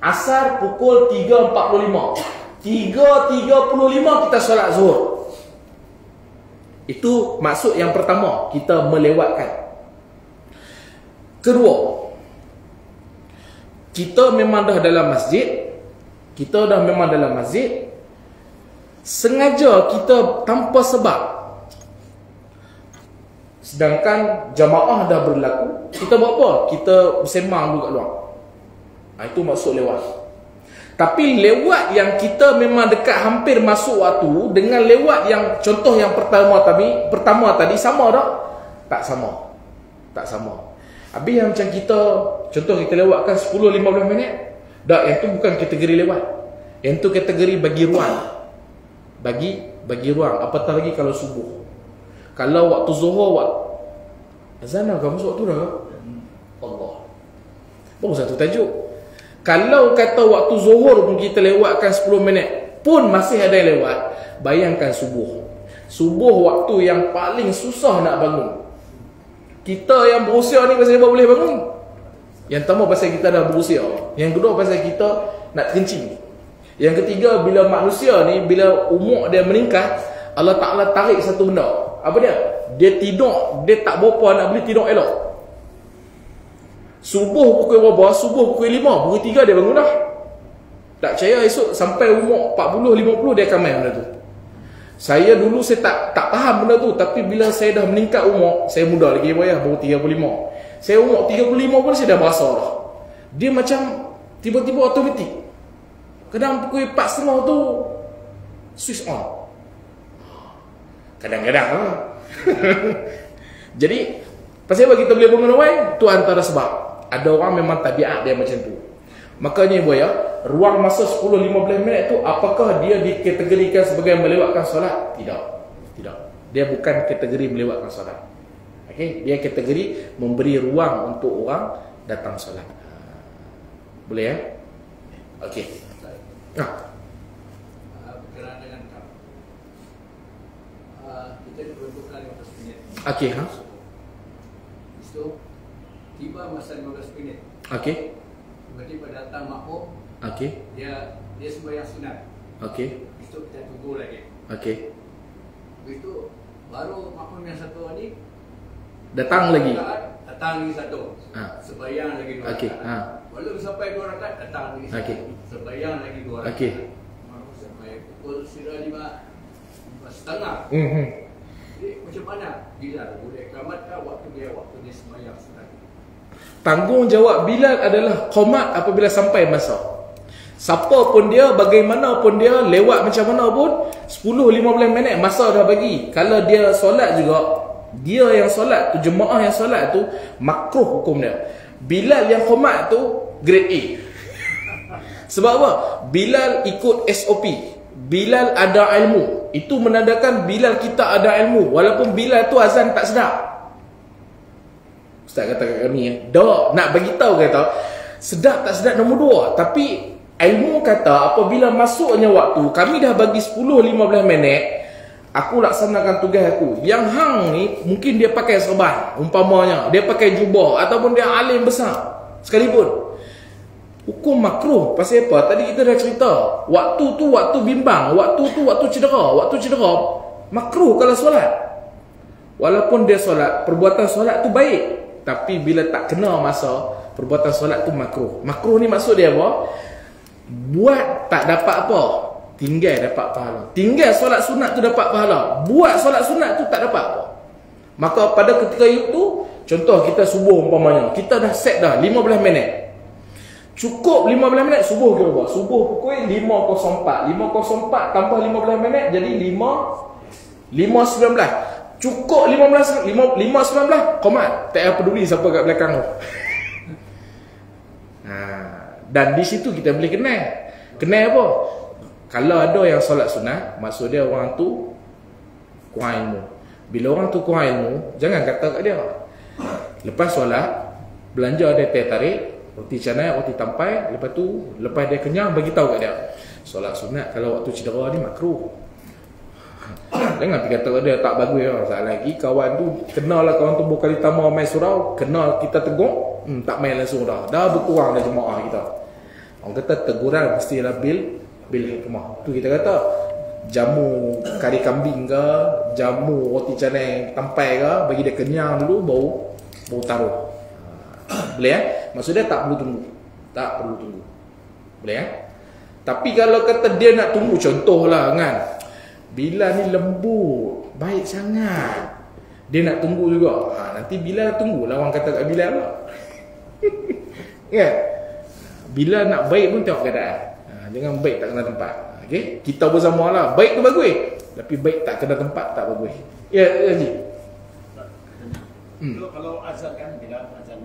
Asar pukul 3.45. 3.35 kita solat Zuhur. Itu maksud yang pertama, kita melewatkan. Kedua, kita memang dah dalam masjid, sengaja kita tanpa sebab, sedangkan jamaah dah berlaku, kita buat apa? Kita bersembang dulu kat luar. Itu maksud lewat. Tapi lewat yang kita memang dekat hampir masuk waktu dengan lewat yang contoh yang pertama tadi sama tak? Tak sama. Habis yang macam kita, contoh kita lewatkan 10-15 minit, dah, yang tu bukan kategori lewat. Yang tu kategori bagi ruang. Bagi ruang. Apatah lagi kalau subuh. Kalau waktu zuhur, azan dah, kamu masuk waktu dah. Allah. Baru satu tajuk. Kalau kata waktu zuhur pun kita lewatkan 10 minit, pun masih ada yang lewat, bayangkan subuh. Subuh waktu yang paling susah nak bangun. Kita yang berusia ni pasal apa boleh bangun? Yang pertama pasal kita dah berusia. Yang kedua pasal kita nak kencing. Yang ketiga, bila manusia ni, bila umur dia meningkat, Allah Ta'ala tarik satu benda. Apa dia? Dia tidur, dia tak berapa nak boleh tidur elok. Subuh pukul berapa? Subuh pukul 5, pukul 3 dia bangun dah. Tak percaya esok sampai umur 40-50 dia akan main benda tu. Saya dulu saya tak faham benda tu, tapi bila saya dah meningkat umur, saya muda lagi baru 35. Saya umur 35 pun saya dah berasa dah. Dia macam tiba-tiba automatik. Kadang pukul 4.30 tu switch on. Kadang-kadang lah. Jadi Pasal apa kita boleh bangun awal? Itu antara sebab. Ada orang memang tabiat dia macam tu. Makanya ibu ya, ruang masa 10-15 minit tu, apakah dia dikategorikan sebagai melewatkan solat? Tidak. Tidak. Dia bukan kategori melewatkan solat. Okey, dia kategori memberi ruang untuk orang datang solat. Boleh ya? Okey. Berkenaan dengan kita diperuntukkan 15 minit. Okey, So, tiba masa 15 minit. Okey. Tiba-tiba datang makmum. Okey. Dia sembahyang sunat. Okey. Itu kita tunggu lagi. Okey. Begitu baru makmum yang satu tadi Datang lagi. Datang lagi satu. Sembahyang lagi 2 Okey. rakaat. Belum sampai 2 rakaat datang lagi satu. Okey. Sembahyang lagi 2 rakaat. Okey. Sampai pukul 5:30. Jadi macam mana? Bila boleh kamatkah waktu dia sembahyang sunat? Tanggungjawab Bilal adalah qamat apabila sampai masa. Siapa pun dia, bagaimanapun dia, lewat macam mana pun, 10-15 minit masa dah bagi. Kalau dia solat juga, dia yang solat tu, jemaah yang solat tu, makruh hukum dia. Bilal yang qamat tu grade A. Sebab apa? Bilal ikut SOP. Bilal ada ilmu. Itu menandakan Bilal kita ada ilmu. Walaupun Bilal tu azan tak sedap. Ustaz kata kat kami, dah nak bagi tahu kata, sedap tak sedap nombor 2. Tapi ilmu kata apabila masuknya waktu, kami dah bagi 10-15 minit, aku laksanakan tugas aku. Yang hang ni mungkin dia pakai serban, umpamanya dia pakai jubah ataupun dia alim besar sekalipun, hukum makruh. Pasal apa? Tadi kita dah cerita, waktu tu waktu bimbang, waktu tu waktu cedera, makruh kalau solat. Walaupun dia solat, perbuatan solat tu baik, tapi bila tak kena masa, perbuatan solat tu makruh. Makruh ni maksud dia apa? Buat tak dapat apa, tinggal dapat pahala. Tinggal solat sunat tu dapat pahala, buat solat sunat tu tak dapat apa. Maka pada ketika itu, contoh kita subuh umpamanya, kita dah set dah 15 minit. Cukup 15 minit subuh ke apa? Subuh pukul 5.04. 5.04 tambah 15 minit jadi 5.19. Cukup 5.19 qamat. Tak payah peduli siapa kat belakang tu. Dan di situ kita boleh kenal. Kenal apa? Kalau ada yang solat sunat, maksud dia orang tu kurang ilmu. Bila orang tu kurang ilmu, jangan kata kat dia. Lepas solat, belanja dia teh tarik, roti canai, roti tampai, lepas tu lepas dia kenyang bagi tahu kat dia. Solat sunat kalau waktu cedera ni makruh. Jangan pergi kata dia tak bagus lah. Saat lagi kawan tu, kenal lah kawan tu berkali tambah main surau, kenal kita tegur, tak main langsung dah berkurang dah jemaah kita. Orang kata teguran mestilah bil hikmah. Tu kita kata jamu kari kambing ke, jamu roti canai tampai ke, bagi dia kenyang dulu baru taruh. Boleh maksud dia tak perlu tunggu. Boleh Tapi kalau kata dia nak tunggu, contohlah kan, Bilal ni lembut, baik sangat, dia nak tunggu juga. Nanti Bilal tunggulah orang kata kat Bilal lah. Kan? Bilal nak baik pun tengok keadaan. Jangan baik tak kena tempat. Okay? Kita bersama lah, baik tu bagus, tapi baik tak kena tempat tak bagus. Ya, Haji. Kalau azan kan, bila azan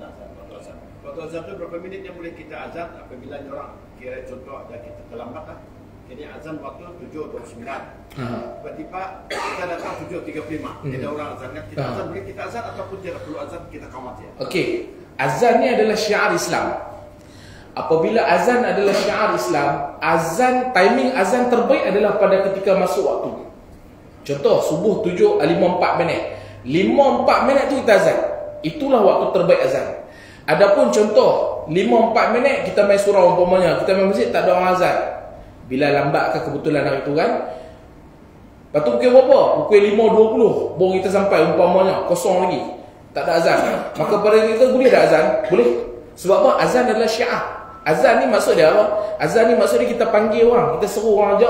waktu azan tu berapa minit yang boleh kita azan apabila orang kira contoh ada kita terlambat lah. Jadi azan waktu 7.29. Tiba-tiba kita datang 7.35. Tidak orang azan kan, kita azan boleh kita azan ataupun tidak perlu azan kita qamat ya. Okey. Azan ni adalah syiar Islam. Apabila azan adalah syiar Islam, timing azan terbaik adalah pada ketika masuk waktu. Contoh subuh 7.54 minit. 5.4 minit tu kita azan. Itulah waktu terbaik azan. Adapun contoh 5.4 minit kita main surau umpamanya, kita main masjid tak ada orang azan. Bila lambat ke kebetulan hari tu kan, lepas tu pukul berapa? Pukul 5.20 baru kita sampai umpamanya, kosong lagi, tak ada azan. Maka pada kita boleh tak azan? Boleh. Sebab apa? Azan adalah syiar. Azan ni maksud dia apa? Azan ni maksud dia kita panggil orang, kita seru orang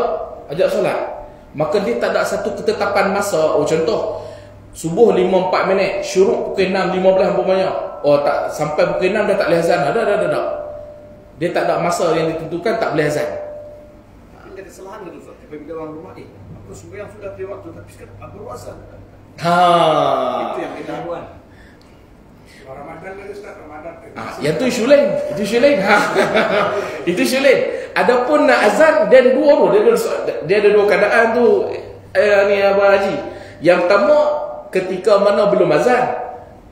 ajak solat. Maka dia tak ada satu ketetapan masa. Contoh subuh 5.4 minit, syuruk pukul 6.15 umpamanya. Tak sampai pukul 6 dah tak boleh azan. Dah. Dia tak ada masa yang ditentukan tak boleh azan. Ada kesalahan itu Ustaz. Apabila orang rumah aku sembahyang sudah pada waktu tapi sekarang baru azan. Itu yang kita buat. Ramadan lagi Ustaz, Ramadan. Yang tu isu lain. Itu isu lain. Itu isu lain. Adapun nak azan, dia ada dua tu. Dia ada dua keadaan tu. Ni Abang Haji. Yang pertama, ketika mana belum azan.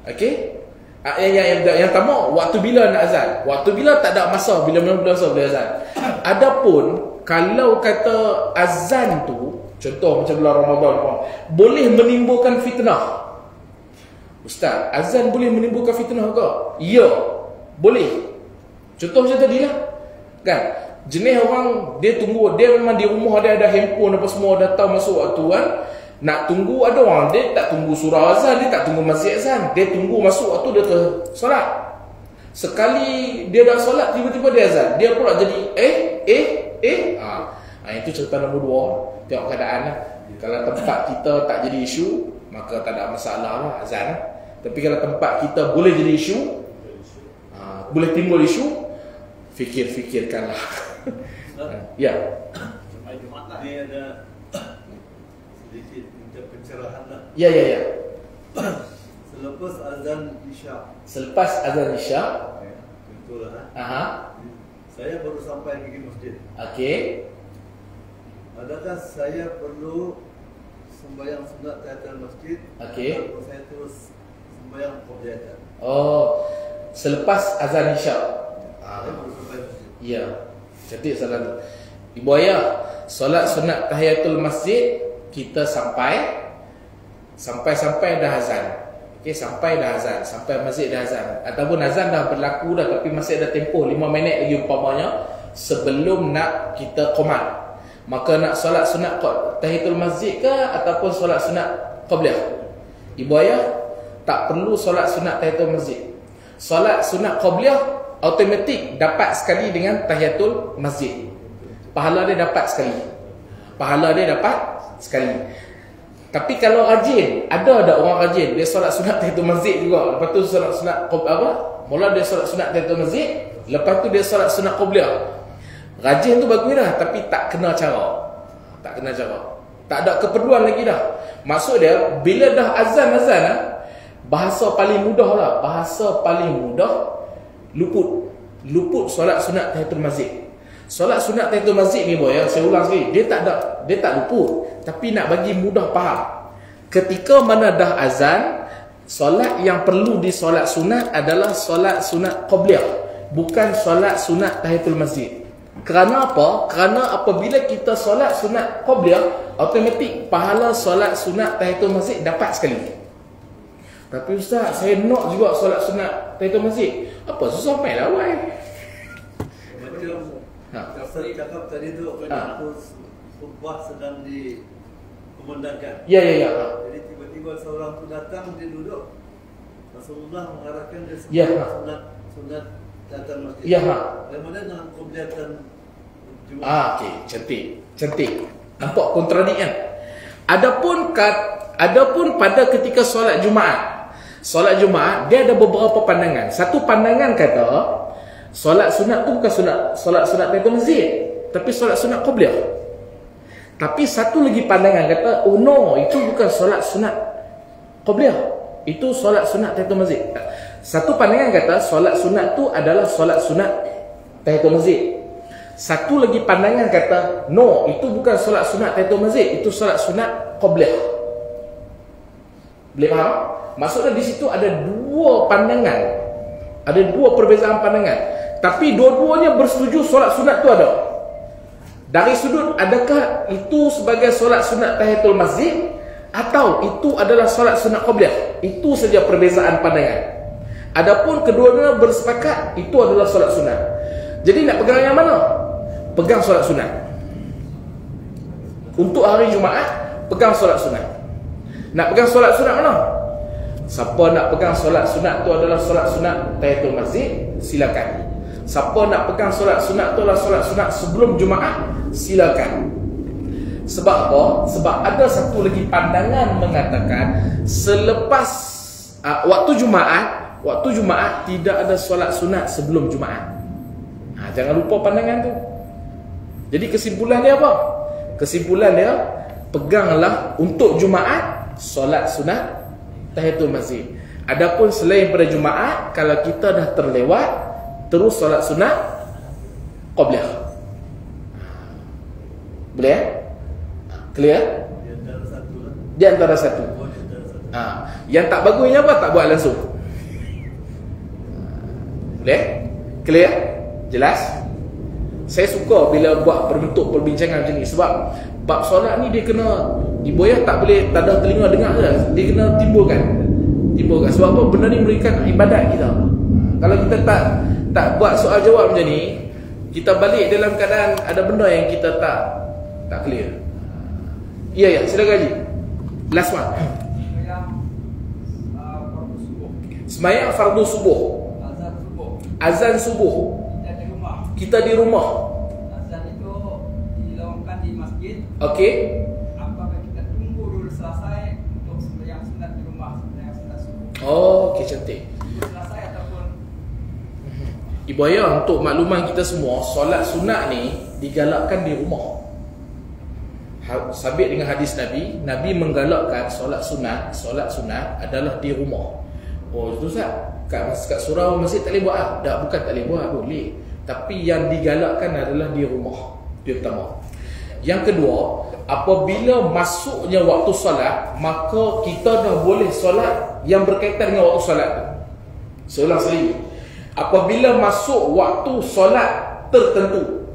Okey? Yang pertama, waktu bila nak azan. Waktu bila tak ada masa, bila masa boleh azan. Adapun kalau kata azan tu, contoh macam bulan Ramadan, boleh menimbulkan fitnah. Ustaz, azan boleh menimbulkan fitnah ke? Ya, boleh. Contoh macam tadi lah. Kan? Jenis orang, dia tunggu, dia memang di rumah dia ada handphone apa semua, datang masuk waktu kan. Nak tunggu, ada orang, dia tak tunggu surah azan, dia tak tunggu masjid azan. Dia tunggu masuk waktu dia solat. Sekali dia dah solat, tiba-tiba dia azan. Dia pula jadi, itu cerita nombor 2. Tengok keadaan lah. Kalau tempat kita tak jadi isu, maka tak ada masalah lah azan lah. Tapi kalau tempat kita boleh jadi isu, boleh timbul isu, fikir-fikirkanlah. Ya. Ini ada sedikit minta pencerahan lah. Ya. Selepas azan Isya. Selepas azan Isya. Contohlah. Saya baru sampai pergi masjid. Okey. Adakah saya perlu sembahyang sunat tahiyatul masjid? Okey. Atau saya terus sembahyang qabliyah? Oh, selepas azan Isya. Saya baru sampai masjid. Ya. Cantik soalan. Ibu ayah, solat sunat tahiyatul masjid kita sampai dah azan. Okey, sampai dah azan, sampai masjid dah azan. Ataupun azan dah berlaku dah tapi masih ada tempoh 5 minit lagi umpamanya sebelum nak kita qomat. Maka nak solat sunat tahiyatul masjid ke ataupun solat sunat qabliyah? Ibu ayah, tak perlu solat sunat tahiyatul masjid. Solat sunat qabliyah automatik dapat sekali dengan tahiyatul masjid. Pahala dia dapat sekali. Tapi kalau rajin, ada orang rajin, dia solat sunat tahiyatul masjid juga. Lepas tu solat sunat mula dia solat sunat tahiyatul masjid, lepas tu dia solat sunat qabliyah. Rajin tu bagus dah, tapi tak kena cara. Tak ada keperluan lagi dah. Maksud dia, bila dah azan bahasa paling mudah luput solat sunat tahiyatul masjid. Solat sunat tahiyatul masjid ni boy, saya ulang sekali, dia tak luput, tapi nak bagi mudah faham. Ketika mana dah azan, solat yang perlu disolat sunat adalah solat sunat qabliyah, bukan solat sunat tahiyatul masjid. Kerana apa? Kerana apabila kita solat sunat qabliyah, automatik pahala solat sunat tahiyatul masjid dapat sekali. Tapi Ustaz, saya nak juga solat sunat tahiyatul masjid. Apa susah main lah why? Macam Ustaz cakap tadi tu, khutbah sedang dikumandangkan. Ya. Jadi tiba-tiba seorang tu datang, dia duduk. Rasulullah mengarahkan dia sunat datang masjid. Ya. Bagaimana dengan kegiatan Jumaat? Okey, cantik. Nampak kontradik kan? Adapun pada ketika solat Jumaat, dia ada beberapa pandangan. Satu pandangan kata solat sunat tu bukan solat sunat tahiyatul masjid, tapi solat sunat qabliyah. Tapi satu lagi pandangan kata, oh no, itu bukan solat sunat qabliyah, itu solat sunat tahiyatul masjid. Satu pandangan kata solat sunat tu adalah solat sunat tahiyatul masjid. Satu lagi pandangan kata, no, itu bukan solat sunat tahiyatul masjid, itu solat sunat qabliyah. Boleh faham? Maksudnya di situ ada dua pandangan, ada dua perbezaan pandangan, tapi dua-duanya bersetuju solat sunat tu ada. Dari sudut adakah itu sebagai solat sunat tahiyatul masjid atau itu adalah solat sunat qabliyah, itu saja perbezaan pandangan. Adapun kedua-duanya bersepakat itu adalah solat sunat. Jadi nak pegang yang mana? Pegang solat sunat. Untuk hari Jumaat, pegang solat sunat. Nak pegang solat sunat mana? Siapa nak pegang solat sunat tu adalah solat sunat tahiyatul masjid, silakan. Siapa nak pegang solat sunat tu adalah solat sunat sebelum Jumaat, silakan. Sebab apa? Sebab ada satu lagi pandangan mengatakan selepas waktu Jumaat tidak ada solat sunat sebelum Jumaat. Jangan lupa pandangan tu. Jadi kesimpulan dia apa? Kesimpulan dia, peganglah untuk Jumaat solat sunat tahiyatul masjid. Adapun selain pada Jumaat, kalau kita dah terlewat, terus solat sunat qabliyah. Boleh? Clear? Di antara satu. Yang tak bagusnya apa? Tak buat langsung. Boleh? Clear? Jelas? Saya suka bila buat berbentuk perbincangan macam ni, sebab bab solat ni dia kena diboyah, tak boleh tak ada telinga dengar je. Dia kena timbulkan. Sebab apa? Benda ni merupakan ibadat kita. Kalau kita tak buat soal jawab macam ni, kita balik dalam keadaan ada benda yang kita tak clear. Ya, silakan Haji. Last one. Semayang fardu subuh. Azan subuh. Kita di rumah. Azan itu dilakukan di masjid. Okey. Apakah kita tunggu dulu selesai untuk sembahyang sunat di rumah, sembahyang sunat subuh? Oh, okey, cantik. Selesai ataupun Ibu ayah, untuk makluman kita semua, solat sunat ni digalakkan di rumah. Sabit dengan hadis Nabi, Nabi menggalakkan solat sunat adalah di rumah. Oh, itu Ustaz, kat surau masjid tak boleh buat ah? Tak, bukan tak boleh buat, boleh. Tapi yang digalakkan adalah di rumah. Itu yang pertama. Yang kedua, apabila masuknya waktu solat, maka kita dah boleh solat yang berkaitan dengan waktu solat tu. Seulang sekali. Apabila masuk waktu solat tertentu,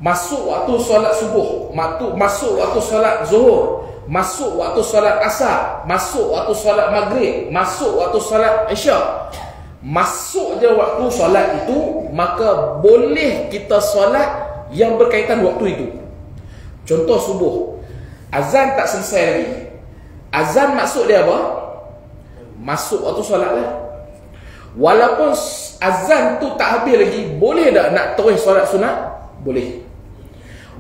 masuk waktu solat subuh, masuk waktu solat zuhur, masuk waktu solat asar, masuk waktu solat maghrib, masuk waktu solat isyak, masuk je waktu solat itu, maka boleh kita solat yang berkaitan waktu itu. Contoh subuh, azan tak selesai lagi. Azan maksud dia apa? Masuk waktu solat lah. Walaupun azan tu tak habis lagi, boleh tak nak terus solat sunat? Boleh.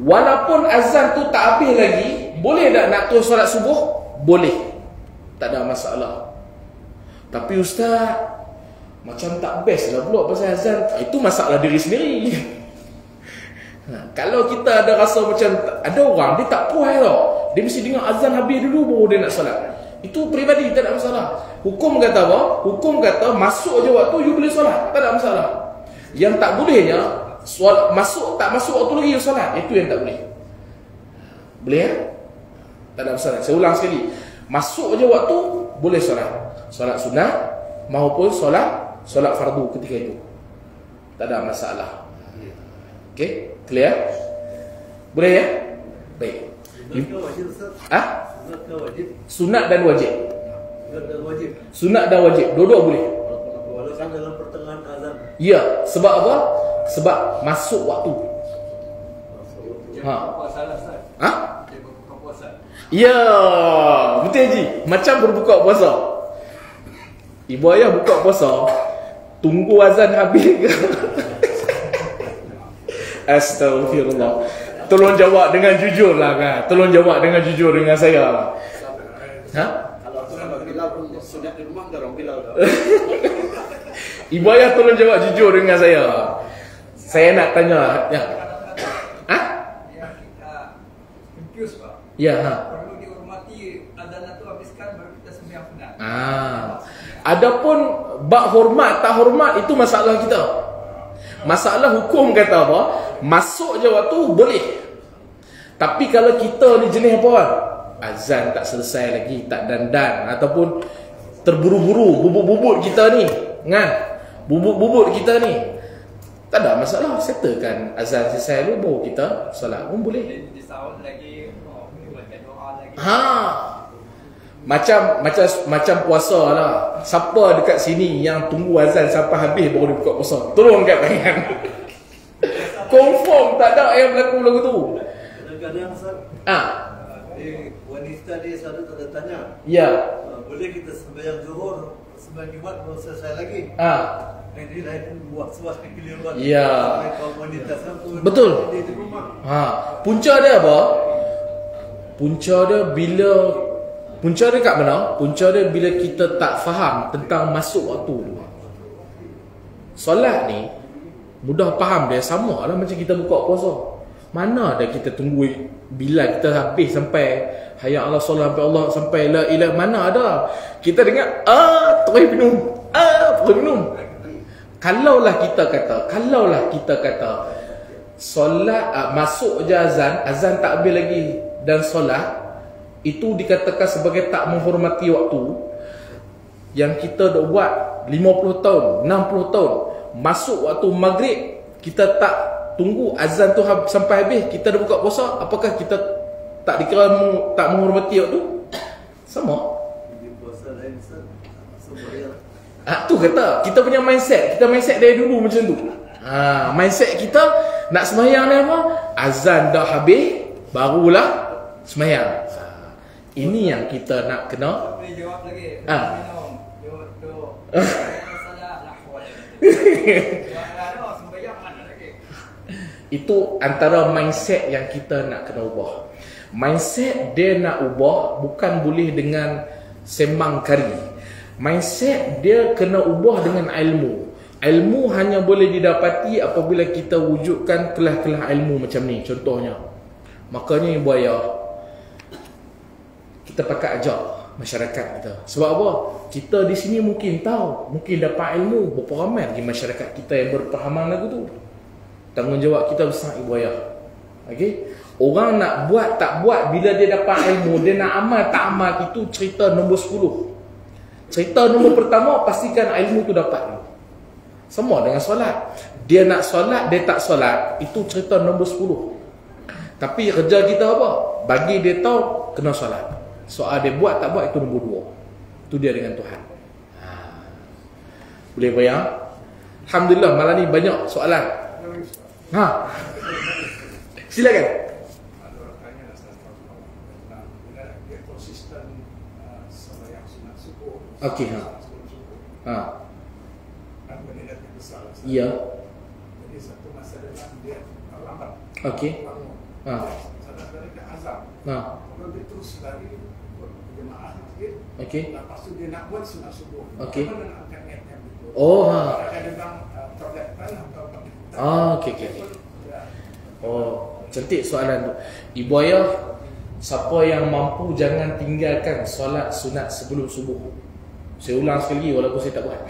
Walaupun azan tu tak habis lagi, boleh tak nak terus solat subuh? Boleh. Tak ada masalah. Tapi Ustaz, macam tak best lah pula pasal azan. Itu masalah diri sendiri. Kalau kita ada rasa macam, ada orang dia tak puas tau, dia mesti dengar azan habis dulu baru dia nak solat. Itu peribadi, tak ada masalah. Hukum kata apa? Hukum kata masuk je waktu you boleh solat, tak ada masalah. Yang tak bolehnya tak masuk waktu lagi you solat, itu yang tak boleh. Boleh ya? Tak ada masalah. Saya ulang sekali, masuk je waktu boleh solat. Solat sunat maupun solat fardu ketika itu, tak ada masalah. Okey, clear? Boleh ya? Baik. Sunat dan wajib. Sunat dan wajib, dua-dua boleh. Walaupun dalam pertengahan azan. Ya, sebab apa? Sebab masuk waktu. Ya, betul Haji. Macam berbuka puasa. Ibu ayah buka puasa, tunggu azan habis ke? Astaghfirullah. Tolong jawab dengan jujur lah kan. Tolong jawab dengan jujur dengan saya. Kalau orang Bilal pun sunat di rumah, orang Bilal. Ibu ayah tolong jawab jujur dengan saya. Saya nak tanya. Ya. yang kita confuse Pak. Ya. Perlu dihormati azan itu habiskan baru kita sembahyang sunat. Adapun bab hormat tak hormat itu masalah kita. Masalah hukum kata apa? Masuk je waktu boleh. Tapi kalau kita ni jenis apa kan? Azan tak selesai lagi, tak dandan, ataupun terburu-buru bubut-bubut kita ni, kan? Bubut-bubut kita ni, tak ada masalah, settlekan azan selesai dulu baru kita solat pun boleh. Di sahur lagi, boleh baca doa lagi. Macam puasa lah. Siapa dekat sini yang tunggu azan sampai habis baru dia buka puasa? Tolong kat tangan. Confirm tak ada yang berlaku lagu tu. Kadang-kadang wanita dia selalu tak ada tanya. Ya. Boleh kita sembahyang zuhur, sembahyang Jumat baru selesai lagi. Ini lain buat suas kekeliruan. Ya. Kaum wanita satu. Betul. Di rumah. Punca dia apa? Punca dia kat mana? Punca dia bila kita tak faham tentang masuk waktu tu. Solat ni mudah faham dia, sama lah macam kita buka puasa. Mana ada kita tunggu bila kita habis sampai hayya Allah solat sampai Allah sampai la ilaha, mana ada. Kita dengar terus minum. Terus minum. Kalaulah kita kata solat masuk je azan tak habis lagi dan solat itu dikatakan sebagai tak menghormati waktu yang kita dah buat 50 tahun, 60 tahun. Masuk waktu maghrib kita tak tunggu azan tu sampai habis, kita dah buka puasa, apakah kita tak dikira tak menghormati waktu? Sama. Tu kata kita punya mindset dari dulu macam tu. Mindset kita nak sembahyang ni apa? Azan dah habis barulah sembahyang. Ini yang kita nak kena. Boleh jawab lagi. Minum. Duduk. Salah nahwa. Sembahyang mana lagi? Itu antara mindset yang kita nak kena ubah. Mindset dia nak ubah bukan boleh dengan semang kari. Mindset dia kena ubah dengan ilmu. Ilmu hanya boleh didapati apabila kita wujudkan kelas-kelas ilmu macam ni contohnya. Makanya ibu ayah, kita pakai ajak masyarakat kita. Sebab apa? Kita di sini mungkin tahu, mungkin dapat ilmu. Berapa ramai lagi masyarakat kita yang berpahaman lagu tu. Tanggungjawab kita besar ibu ayah. Okey? Orang nak buat tak buat, bila dia dapat ilmu, dia nak amal tak amal, itu cerita nombor 10. Cerita nombor pertama, pastikan ilmu tu dapat. Semua dengan solat. Dia nak solat, dia tak solat, itu cerita nombor 10. Tapi kerja kita apa? Bagi dia tahu kena solat. Soal dia buat tak buat itu nombor 2. Itu dia dengan Tuhan. Boleh bayang? Alhamdulillah malam ni banyak soalan. Silakan. Okey. Ya. Jadi satu masa depan dia terlambat. Okey. Sadar-sadar dia azab. Kalau dia terus lari berjemaah sikit. Okey. Lepas tu dia nak buat sunat subuh. Okey. Mana nak angkat niatnya begitu. Kadang-kadang terlepas atau okey. Cantik soalan tu. Ibu ayah, siapa yang mampu jangan tinggalkan solat sunat sebelum subuh. Saya ulang sekali walaupun saya tak buat.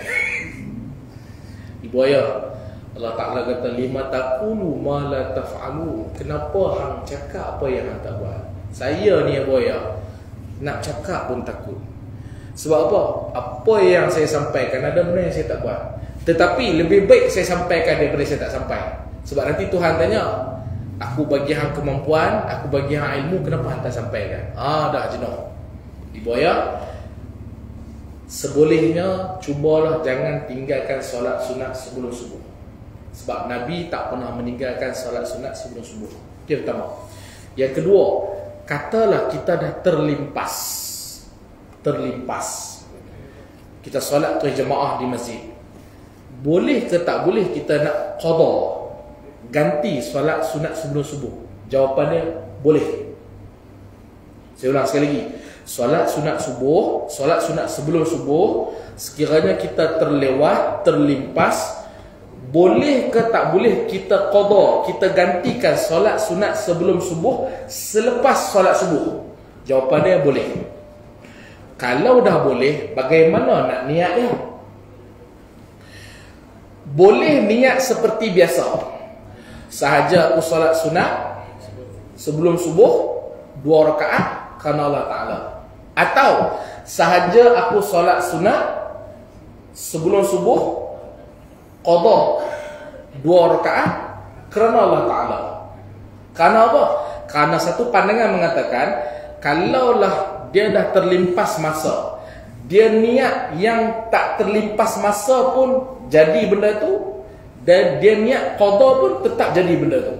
Ibu ayah, Allah Ta'ala kata lima taqulu ma la taf'alu. Kenapa hang cakap apa yang hang tak buat? Saya ni ibu ayah nak cakap pun takut. Sebab apa? Apa yang saya sampaikan ada benda yang saya tak buat. Tetapi lebih baik saya sampaikan daripada saya tak sampai. Sebab nanti Tuhan tanya, aku bagi hang kemampuan, aku bagi hang ilmu, kenapa hang tak sampaikan? Dah jenuh. Ibu ayah, sebolehnya cubalah jangan tinggalkan solat sunat sebelum subuh. Sebab Nabi tak pernah meninggalkan solat sunat sebelum subuh. Itu yang pertama. Yang kedua, katalah kita dah terlimpas. Kita solat berjemaah di masjid. Boleh ke tak boleh kita nak qada, ganti solat sunat sebelum subuh? Jawapannya boleh. Saya ulang sekali lagi. Solat sunat sebelum subuh, sekiranya kita terlewat, terlimpas, boleh ke tak boleh kita qada, kita gantikan solat sunat sebelum subuh selepas solat subuh? Jawapannya boleh. Kalau dah boleh, bagaimana nak niat dia? Boleh niat seperti biasa. Sahaja aku solat sunat sebelum subuh 2 rakaat kerana Allah Ta'ala. Atau sahaja aku solat sunat sebelum subuh qada 2 rakaat kerana Allah Ta'ala. Kerana apa? Kerana satu pandangan mengatakan, kalaulah dia dah terlimpas masa, dia niat yang tak terlimpas masa pun jadi benda tu, dan dia niat qada pun tetap jadi benda tu.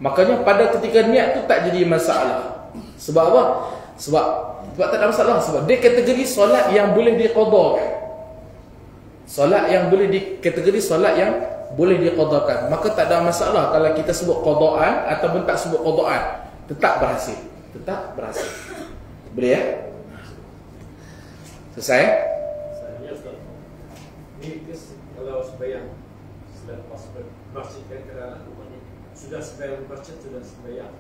Makanya pada ketika niat tu tak jadi masalah. Sebab apa? Sebab tak ada masalah. Sebab dia kategori solat yang boleh diqadakan. Solat yang boleh dikategori solat yang boleh diqadakan. Maka tak ada masalah kalau kita sebut qadaan ataupun tak sebut qadaan. Tetap berhasil. Boleh ya? Selesai? Ini kalau sembahyang selepas bersihkan ke dalam rumah ni, sudah sembahyang masjid, sudah sembahyang.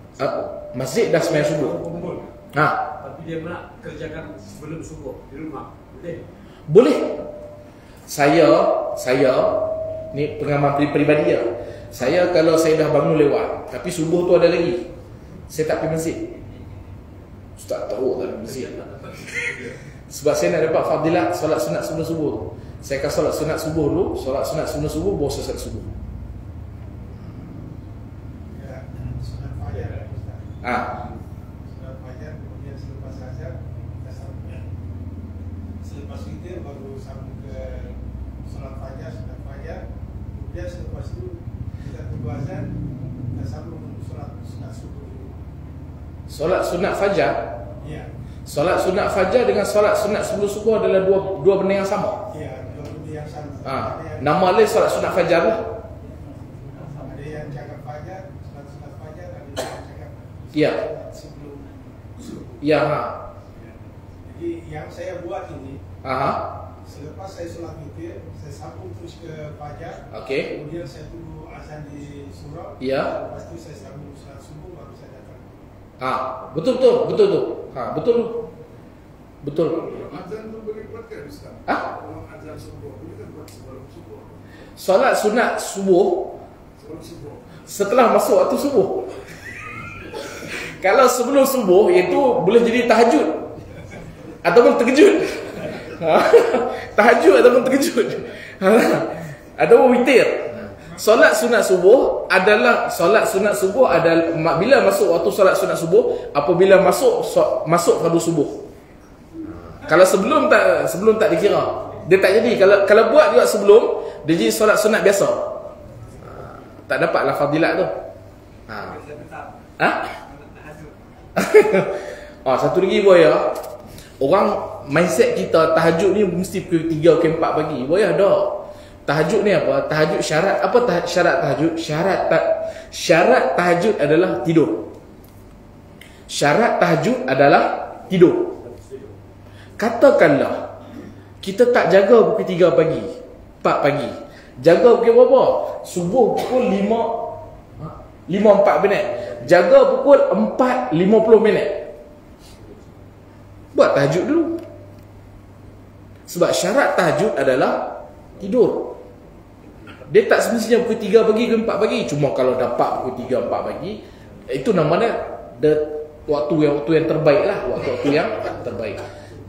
Masjid dah sembahyang subuh. Kumpul. Tapi dia nak kerjakan sebelum subuh di rumah. Boleh? Boleh. Saya ni pengalaman peribadi ya. Saya kalau saya dah bangun lewat, tapi subuh tu ada lagi, saya tak pergi masjid. Tak tahu tak pergi masjid. Sebab saya nak dapat fadilat solat sunat sebelum subuh tu. Saya akan solat sunat subuh dulu, solat sunat sebelum subuh, baru solat subuh. Ya, sunat fajar. Sunat fajar, kemudian selepas azan kita sambung. Selepas itu baru sambung ke solat fajar, sunat fajar. Kemudian selepas itu kita tunggu azan, kita sambung solat sunat subuh. Solat sunat fajar. Ya. Solat sunat fajar dengan solat sunat sebelum subuh adalah dua benda yang sama. Ya, dua benda yang sama. Nama lain solat sunat fajar lah. Ada yang cakap fajar, sunat fajar, ada yang cakap sebelum subuh. Ya. Jadi yang saya buat ini, selepas saya solat witir, saya sambung terus ke fajar. Okey. Kemudian saya tunggu azan di surau. Ya. Lepas itu saya sambung solat subuh, baru saya datang. Betul. Betul. Azan tu boleh buat ke Ustaz? Kalau azan subuh, boleh kan buat sebelum subuh? Solat sunat subuh Sebelum subuh. setelah masuk waktu subuh. Kalau sebelum subuh itu boleh jadi tahajud ataupun terkejut. Tahajud ataupun terkejut. Ataupun witir. Solat sunat subuh adalah bila masuk waktu solat sunat subuh, apabila masuk fardu subuh. Kalau sebelum tak dikira. Dia tak jadi. Kalau buat juga sebelum, dia jadi solat sunat biasa. Tak dapatlah fadilat tu. Satu lagi boya. Orang mindset kita tahajud ni mesti pukul 3 ke 4 pagi. Boya dah. Tahajud ni apa? Tahajud syarat apa? Syarat tahajud? Syarat tahajud adalah tidur. Syarat tahajud adalah tidur. Katakanlah kita tak jaga pukul 3 pagi, 4 pagi. Jaga pukul berapa? Subuh pukul 5.4 minit. Jaga pukul 4.50 minit. Buat tahajud dulu. Sebab syarat tahajud adalah tidur. Dia tak semestinya pukul 3 pagi ke 4 pagi. Cuma kalau dapat pukul 3, 4 pagi, itu namanya waktu yang terbaik lah. Waktu yang terbaik.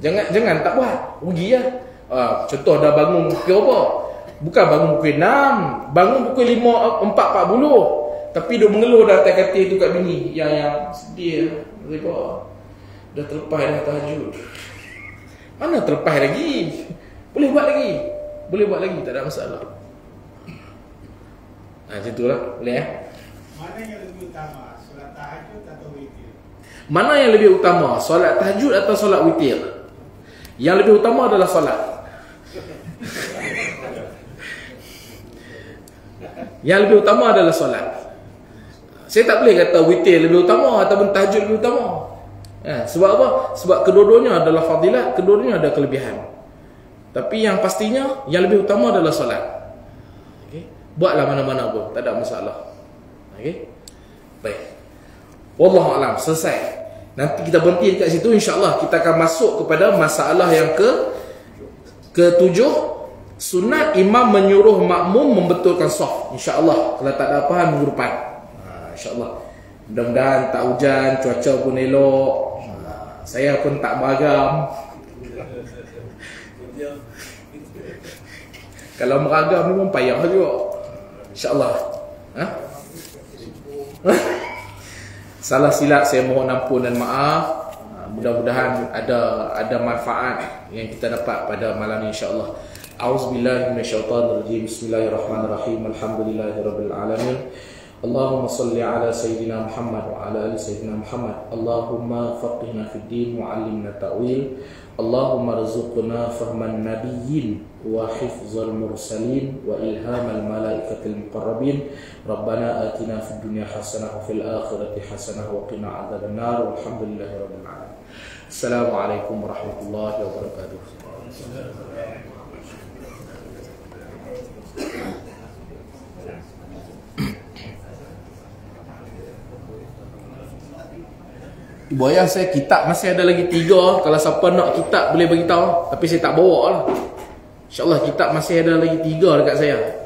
Jangan tak buat. Rugi lah. Contoh dah bangun pukul apa? Bukan bangun pukul 6. Bangun pukul 4.40. Tapi dia mengeluh dah atas katil tu kat bini. Yang sedih. Dah terlepas dah tahajud. Mana terlepas lagi? Boleh buat lagi. Tak ada masalah. Macam itulah. Boleh Mana yang lebih utama? Solat tahajud atau witir? Mana yang lebih utama? Solat tahajud atau solat witir? Yang lebih utama adalah solat. Yang lebih utama adalah solat. Saya tak boleh kata witir lebih utama ataupun tahajud lebih utama. Sebab apa? Sebab kedua-duanya adalah fadilat, kedua-duanya ada kelebihan. Tapi yang pastinya yang lebih utama adalah solat. Okay? Buatlah mana-mana pun, tak ada masalah. Okey. Baik. Wallahu a'lam, selesai. Nanti kita berhenti dekat situ, insya-Allah kita akan masuk kepada masalah yang ketujuh. Sunat imam menyuruh makmum membetulkan saf. Insya-Allah kalau tak ada apa minggu depan. Insya-Allah. Mudah-mudahan tak hujan, cuaca pun elok. Saya pun tak beragam. Kalau meragam memang payah juga. InsyaAllah. Salah silap saya mohon ampun dan maaf. Mudah-mudahan ada manfaat yang kita dapat pada malam ini insya-Allah. A'udzubillahi minasyaitonirrajim. Bismillahirrahmanirrahim. Alhamdulillahirabbil alamin. Allahumma salli ala sayyidina Muhammad wa ala ali sayyidina Muhammad. Allahumma faqihna fid din wa 'allimna ta'wil. Allahumma rzuqna fahman nabiyyin wa hifzal mursalin wa ilhamal malaikatil muqarrabin. Rabbana atina fid dunya hasanah wa fil akhirati hasanah wa qina adzabannar. Walhamdulillahirabbil alamin. Assalamualaikum warahmatullahi wabarakatuh. Ibu ayah saya kitab masih ada lagi 3. Kalau siapa nak kitab boleh beritahu. Tapi saya tak bawa lah. InsyaAllah kitab masih ada lagi 3 dekat saya.